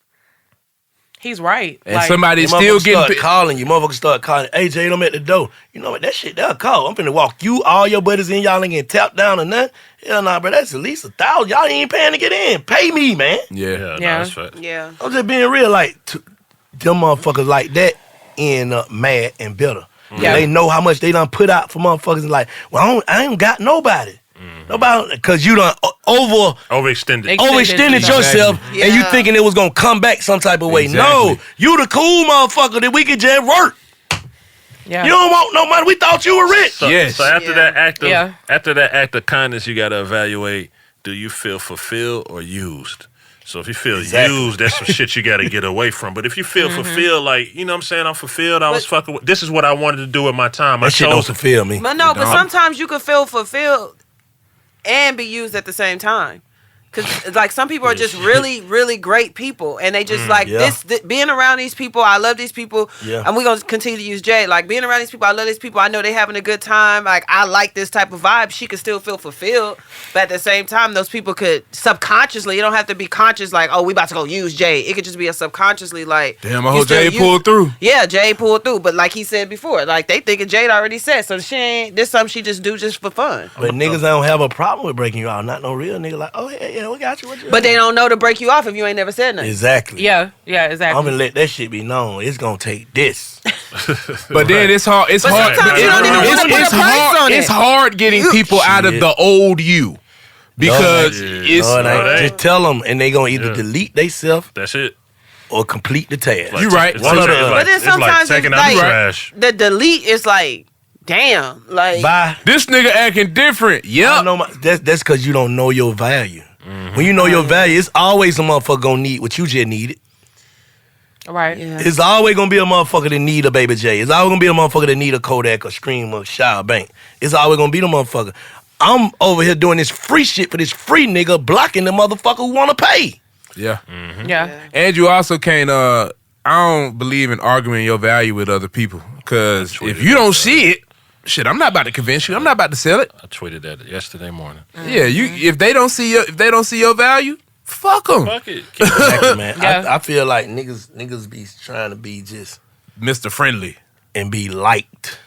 he's right. And like, somebody still Motherfuckers getting start calling you. Motherfuckers start calling. Hey, Jade, I'm at the door. You know what? That shit, they'll call. I'm finna walk you, all your buddies in. Y'all ain't getting tapped down or nothing. Hell nah, bro. That's at least $1,000. Y'all ain't paying to get in. Pay me, man. Yeah. Yeah, no, Yeah. that's fact. Yeah. I'm just being real. Like, them motherfuckers like that end up mad and bitter. Yeah. They know how much they done put out for motherfuckers. And like, well, I ain't got nobody. Nobody, because you done Overextended. overextended yourself Exactly. and you Yeah. thinking it was gonna come back some type of way. No, Exactly. you the cool motherfucker that we could just work. yeah. You don't want no money. We thought you were rich. So, Yes. so after Yeah. that act of Yeah. after that act of kindness, you gotta evaluate: do you feel fulfilled or used? So if you feel Exactly. used, that's some shit you gotta get away from. But if you feel fulfilled, like you know what I'm saying, I'm fulfilled. I was fucking. This is what I wanted to do with my time. I That shit don't chose. fulfill me. But no, but don't. sometimes you could feel fulfilled and be used at the same time. Because like some people are just really, really great people, and they just like Yeah. being around these people. I love these people, Yeah. and we're gonna continue to use Jade. Like being around these people, I love these people. I know they having a good time. Like I like this type of vibe. She could still feel fulfilled, but at the same time, those people could subconsciously. You don't have to be conscious. Like oh, we about to go use Jade. It could just be a subconsciously like. Damn, I you hope still Jade use- pulled through. Yeah, Jade pulled through, but like he said before, like they thinking Jade already said, so she ain't. This something she just do just for fun. But niggas don't have a problem with breaking you out. Not no real nigga like, oh yeah, we got you. What you But they don't know to break you off if you ain't never said nothing. exactly. Yeah, exactly. I'm gonna let that shit be known. It's gonna take this. But then it's hard. It's But hard. sometimes you don't even it's, wanna put it's a price hard. on it. It's hard getting people out of Shit. the old you because No, it's. No, it ain't. No, it ain't. Just tell them, and they gonna either Yeah. delete themselves That's it. or complete the task. Like, You right. It's One like, of the- it's But like, then it's like sometimes taking it's out the like- trash. The delete is like, damn, like Bye. This nigga acting different. I Yep. know that's because you don't know your value. When you know your value, it's always a motherfucker gonna need what you just needed. right. yeah. It's always gonna be a motherfucker that need a Baby J. It's always gonna be a motherfucker that need a Kodak, a Stream, or Shire Bank. It's always gonna be the motherfucker. I'm over here doing this free shit for this free nigga, blocking the motherfucker who wanna pay. Yeah. Yeah. And you also can't. I don't believe in arguing your value with other people because if you don't see it, shit, I'm not about to convince you. I'm not about to sell it. I tweeted that yesterday morning. Yeah, you. If they don't see your value, fuck them. Fuck it. Exactly, man. Yeah. I feel like niggas be trying to be just Mr. Friendly. and be liked.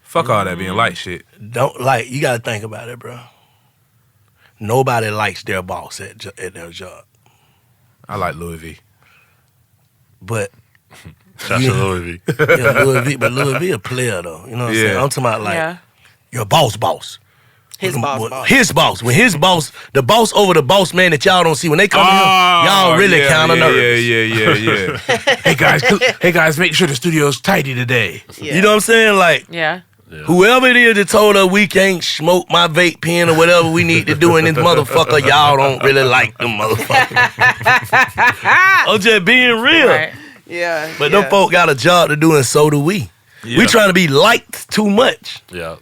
Fuck all that being light shit. Don't like. You gotta think about it, bro. Nobody likes their boss at their job, I like Louis V. but Shout to Louis V. yeah, Louis V. But Louis V. a player though. You know what I'm Yeah. saying? I'm talking about like Yeah. your boss. his boss. When his boss. When his boss, the boss over the boss man that y'all don't see. When they come in here, y'all really kind of nervous. Yeah. hey guys, make sure the studio's tidy today. Yeah. You know what I'm saying? Like Yeah. whoever it is that told us we can't smoke my vape pen or whatever we need to do in this motherfucker, y'all don't really like them motherfuckers. I'm just being real. Right. Yeah. But yeah. them folk got a job to do, and so do we. Yeah. We trying to be liked too much. Yeah.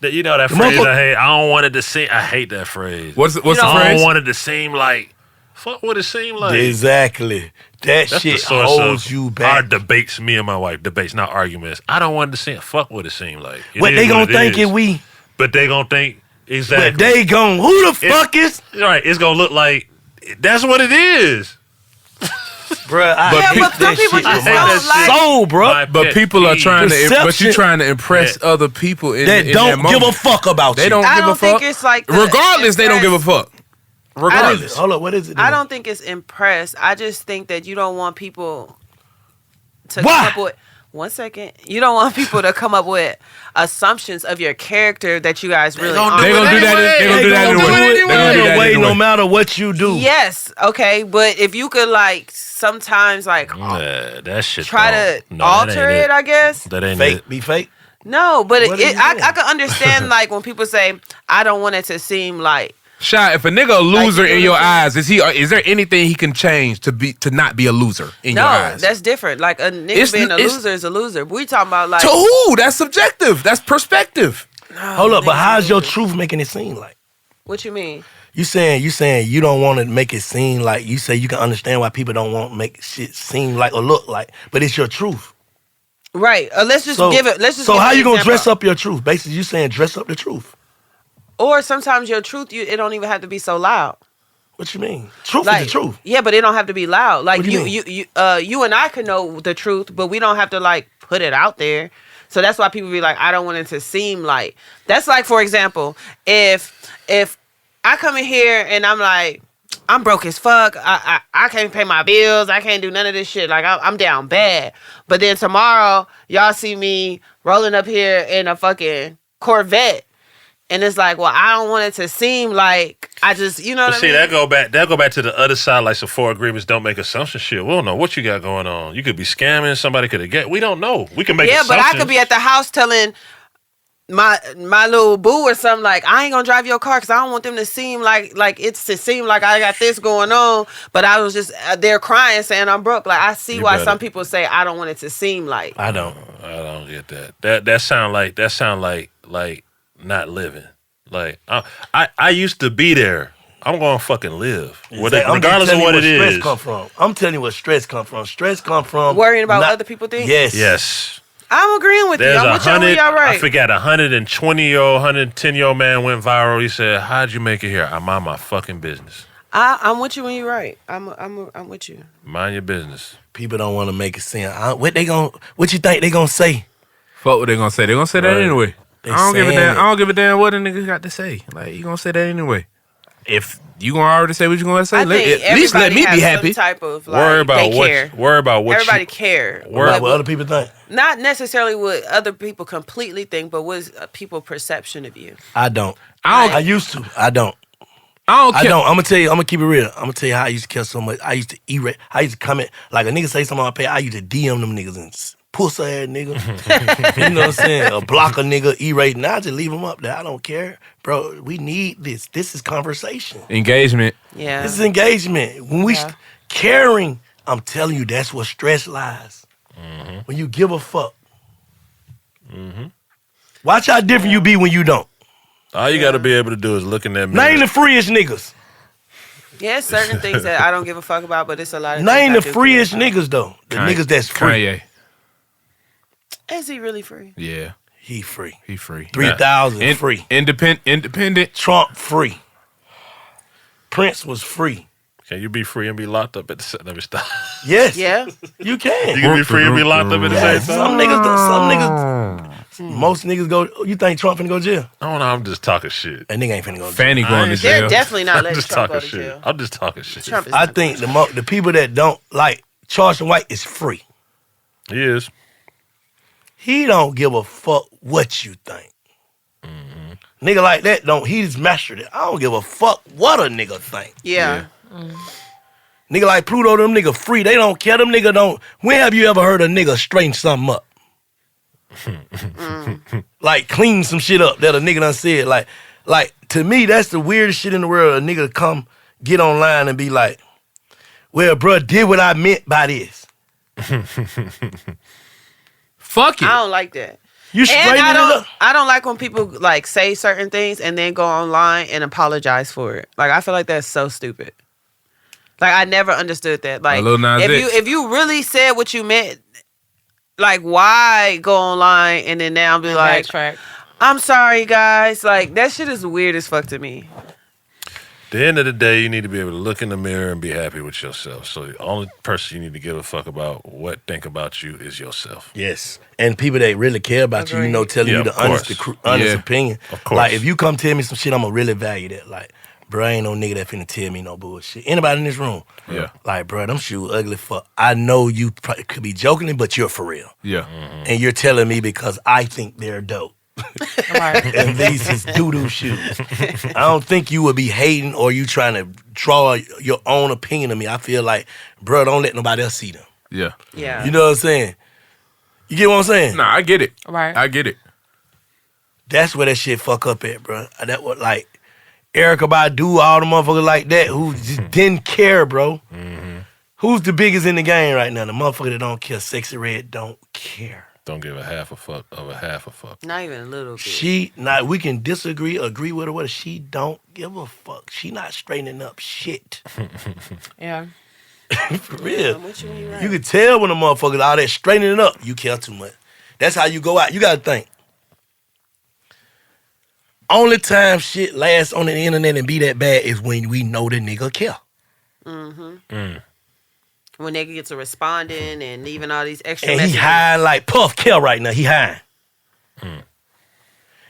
You know that The phrase motherfucker- I hate? I don't want it to seem. I hate that phrase. What's the I don't phrase? want it to seem like. Fuck what it seem like. Exactly. That That's the shit source holds of you our back. debates. Me and my wife debates, not arguments. I don't want it to seem. Fuck what it seem like. It What is they gonna think is. if we? But they gonna think exactly. But they gon' who the fuck is? Right. It's gonna look like that's what it is. Bruh, I But hate pe- but some that people shit just with my don't like- soul, bruh. My But pet people are peeve. trying to. But Perception- you trying to impress other people in That in don't that moment. give a fuck about They you. don't I give a don't think fuck. it's like the Regardless, they don't give a impress- fuck. What is Regardless. it? Hold up, what is it? I then? don't think it's impressed. I just think that you don't want people to Why? come up with. One second. You don't want people to come up with assumptions of your character that you guys really gonna aren't. They gonna do that. They gonna do that anyway. They gonna do that anyway, no anyway. matter what you do. Yes, okay, but if you could like sometimes like Nah, that shit. try to don't. No, that alter ain't it, I guess. That ain't Fake, it. be fake. No, but What are you I doing? can understand like when people say I don't want it to seem like Shy, if a nigga a loser you know in your what I'm eyes, is there anything he can change to not be a loser in your No, eyes? that's different. Like a nigga It's- being a it's- loser is a loser. We talking about like to who? That's subjective. That's perspective. Hold up, but niggas how's your losers. truth making it seem like? What you mean? You saying you don't want to make it seem like you say you can understand why people don't want to make shit seem like or look like, but it's your truth. Right. Let's just give it. Let's just. So give how an you gonna example. dress up your truth? Basically, you saying dress up the truth. Or sometimes your truth, it don't even have to be so loud. What you mean? Truth Like is the truth. Yeah, but it don't have to be loud. Like What do you you and I can know the truth, but we don't have to like put it out there. So that's why people be like, I don't want it to seem like. That's like, for example, if I come in here and I'm like, I'm broke as fuck. I can't pay my bills. I can't do none of this shit. Like I'm down bad. But then tomorrow, y'all see me rolling up here in a fucking Corvette. And it's like, well, I don't want it to seem like I just, you know what I mean? That go back to the other side, like some 4 agreements don't make assumptions shit. We don't know what you got going on. You could be scamming, somebody could have we don't know. We can make Yeah, but assumptions. I could be at the house telling my little boo or something like, I ain't gonna drive your car because I don't want them to seem like it's to seem like I got this going on. But I was just there crying saying I'm broke. Like I see why some people say I don't want it to seem like. I don't get that. That sound like not living. Like I used to be there. I'm gonna fucking live, regardless of what it is. Stress come from. I'm telling you what stress come from. Stress come from Worrying about what other people think. Yes. I'm agreeing with There's you. I'm with y'all right. I forgot 120-year-old, 110-year-old man went viral. He said, "How'd you make it here?" I mind my fucking business. I'm with you when you're right. I'm with you. Mind your business. People don't want to make it seem. What you think they gonna say? Fuck what they gonna say. They gonna say that anyway. They I don't give a saying damn. it. I don't give a damn what a nigga got to say. Like you gonna say that anyway. If you gonna already say what you gonna say, I think at least let me everybody be has happy. Some type of like, Worry about they care. what Everybody you, care. What other people think? Not necessarily what other people completely think, but what's people's perception of you. I don't. I I used to. I don't. don't care. I don't. I'm gonna tell you. I'm gonna keep it real. I'm gonna tell you how I used to care so much. I used to erase. I used to comment like a nigga say something on my page. I used to DM them niggas and pussy ass nigga. You know what I'm saying? A block a nigga, erase. Now I just leave them up there. I don't care, bro. We need this. This is conversation. Engagement. Yeah. This is engagement. When we caring, I'm telling you, that's where stress lies. Mm-hmm. When you give a fuck. Mm-hmm. Watch how different you be when you don't. all you got to be able to do is look in that mirror. Name the freest niggas. Yeah, certain things that I don't give a fuck about, but it's a lot of Name the things I do freest care about. niggas though. The niggas that's free. Kanye. Is he really free? Yeah, He free. he free. 3,000 free. Independent. Trump free. Prince was free. Can you be free and be locked up at the same time? Let me stop. Yes. Yeah. You can. You can be free and be locked up at the same Yes. time? Some niggas, most niggas go, you think Trump finna go to jail? I don't know. I'm just talking shit. That nigga ain't finna go to jail. Fanny going to They're jail. definitely not I'm letting just Trump go talking to shit. jail. I'm just talking shit. Trump is I not think going to the people that don't like Charleston White is free. He is. He don't give a fuck what you think. Nigga like that he just mastered it. I don't give a fuck what a nigga think. Yeah. Nigga like Pluto, them nigga free. They don't care. Them nigga don't. When have you ever heard a nigga straighten something up? Like clean some shit up that a nigga done said. Like to me, that's the weirdest shit in the world. A nigga come get online and be like, well, bruh, did what I meant by this. Fuck it. I don't like that. You And straightening it up. I don't like when people like say certain things and then go online and apologize for it. Like I feel like that's so stupid. Like I never understood that. Like Lil Nas X. if you really said what you meant, like why go online and then now be like, Backtrack. I'm sorry guys. Like that shit is weird as fuck to me. At the end of the day, you need to be able to look in the mirror and be happy with yourself. So the only person you need to give a fuck about what think about you is yourself. Yes. And people that really care about you, telling Yeah, you the of honest course. opinion. Of course. Like if you come tell me some shit, I'm gonna really value that. Like, bro, ain't no nigga that finna tell me no bullshit. Anybody in this room? Yeah. Like, bro, them shoes ugly fuck. I know you could be joking, but you're for real. Yeah. And you're telling me because I think they're dope. And these is doo-doo shoes. I don't think you would be hating or you trying to draw your own opinion of me. I feel like, bro, don't let nobody else see them. Yeah. Yeah. You know what I'm saying? You get what I'm saying? Nah, I get it. Right. I get it. That's where that shit fuck up at, bro. That what like Erykah Badu, all the motherfuckers like that who just didn't care, bro. Who's the biggest in the game right now? The motherfucker that don't care. Sexy Red don't care. Don't give a half a fuck of a half a fuck. Not even a little bit. We can disagree, agree with her, whatever. She don't give a fuck. She not straightening up shit. Yeah. For real. I'm with you when you're right. You can tell when a motherfucker all that straightening it up, you care too much. That's how you go out. You gotta think. Only time shit lasts on the internet and be that bad is when we know the nigga care. When nigga gets to responding and leaving all these extra And messages. he high like Puff care right now. He high.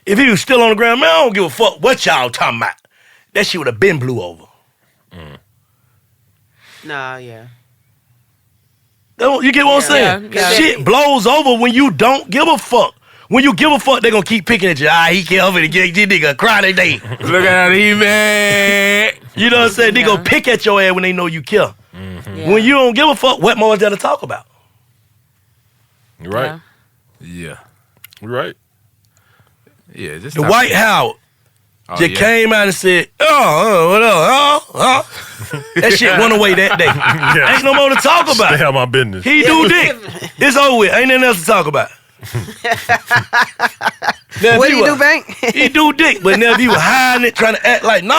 If he was still on the ground, man, I don't give a fuck what y'all talking about. That shit would have been blew over. Nah, yeah. You get what I'm saying? Yeah. Shit blows over when you don't give a fuck. When you give a fuck, they gonna keep picking at you. He care over the gig. This nigga cry today. Look at he mad. You know what I'm saying? They gonna pick at your ass when they know you care. Yeah. When you don't give a fuck, what more is there to talk about? You right. Yeah. You right. Yeah, just The stop White it. House Oh, just yeah. came out and said, what up, That shit went away that day. Ain't no more to talk about. Stay out my business. He do dick. It's over with. Ain't nothing else to talk about. Now, What if do you do, was- Bank? He do dick, but now if he was hiding it, trying to act like, no.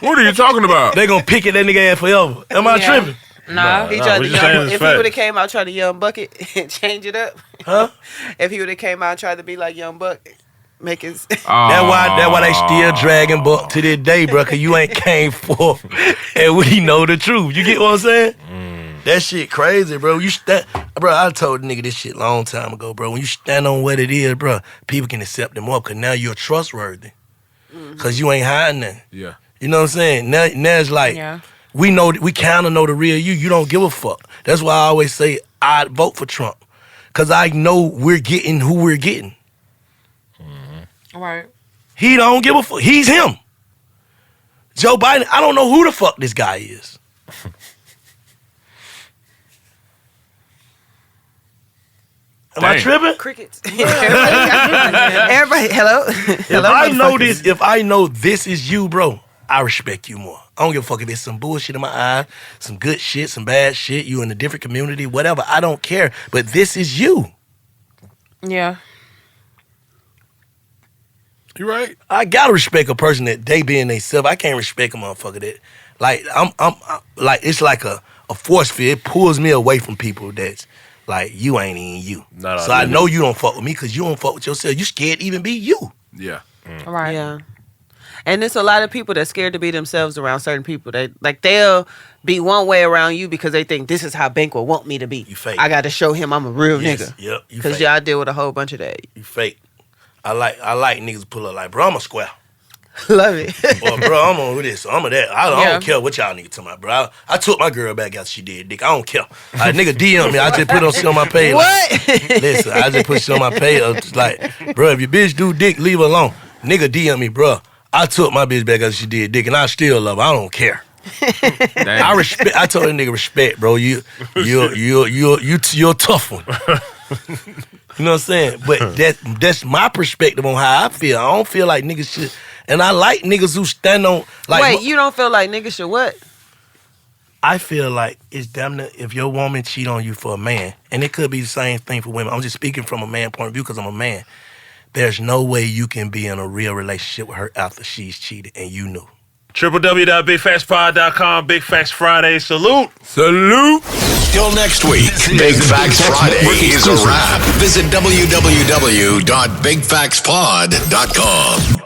What are you talking about? They gonna pick at that nigga ass forever. Am I Yeah. tripping? Nah. He Nah, tried we to just saying young, it's if he fact. would have came out trying to Young Bucket and change it up. Huh? If he would have came out and tried to be like Young Buck, make his That's why they still dragging Buck to this day, bro, cause you ain't came forth and we know the truth. You get what I'm saying? That shit crazy, bro. Bro, I told the nigga this shit long time ago, bro. When you stand on what it is, bro, people can accept them up, cause now you're trustworthy. Cause you ain't hiding that. Yeah. You know what I'm saying? Now it's like, Yeah. we kinda know the real you. You don't give a fuck. That's why I always say I'd vote for Trump. Cause I know we're getting who we're getting. Right. He don't give a fuck. He's him. Joe Biden, I don't know who the fuck this guy is. Am I Damn. tripping? crickets. Everybody, hello? Hello, If I know this is you, bro, I respect you more. I don't give a fuck if it's some bullshit in my eye, some good shit, some bad shit, you in a different community, whatever. I don't care. But this is you. Yeah. You right. I gotta respect a person that they being they self. I can't respect a motherfucker that like I'm like it's like a force field. It pulls me away from people that's like you ain't even you. Not So all I you. know you don't fuck with me because you don't fuck with yourself. You scared to even be you. Yeah. Right. Yeah. And there's a lot of people that's scared to be themselves around certain people. They'll be one way around you because they think this is how Bank will want me to be. You fake. I got to show him I'm a real Yes, nigga. yep, you Because fake. y'all deal with a whole bunch of that. You fake. I like niggas to pull up like, bro, I'm a square. Love it. Or bro, I'm on with this. I'm on that. I Yeah. don't care what y'all niggas talking about, bro. I took my girl back after she did dick. I don't care. Nigga DM me. I just put on shit on my page. What? Like, listen, I just put shit on my page. Just like, bro, if your bitch do dick, leave her alone. Nigga DM me, bro. I took my bitch back after she did dick, and I still love her. I don't care. I respect. I told that nigga respect, bro. You're a tough one. You know what I'm saying? But that's my perspective on how I feel. I don't feel like niggas should. And I like niggas who stand on like. Wait, you don't feel like niggas should what? I feel like it's damn near if your woman cheat on you for a man, and it could be the same thing for women. I'm just speaking from a man point of view because I'm a man. There's no way you can be in a real relationship with her after she's cheated and you knew. www.bigfactspod.com. Big Facts Friday. Salute. Salute. Till next week, Big Facts Friday is a wrap. Visit www.bigfactspod.com.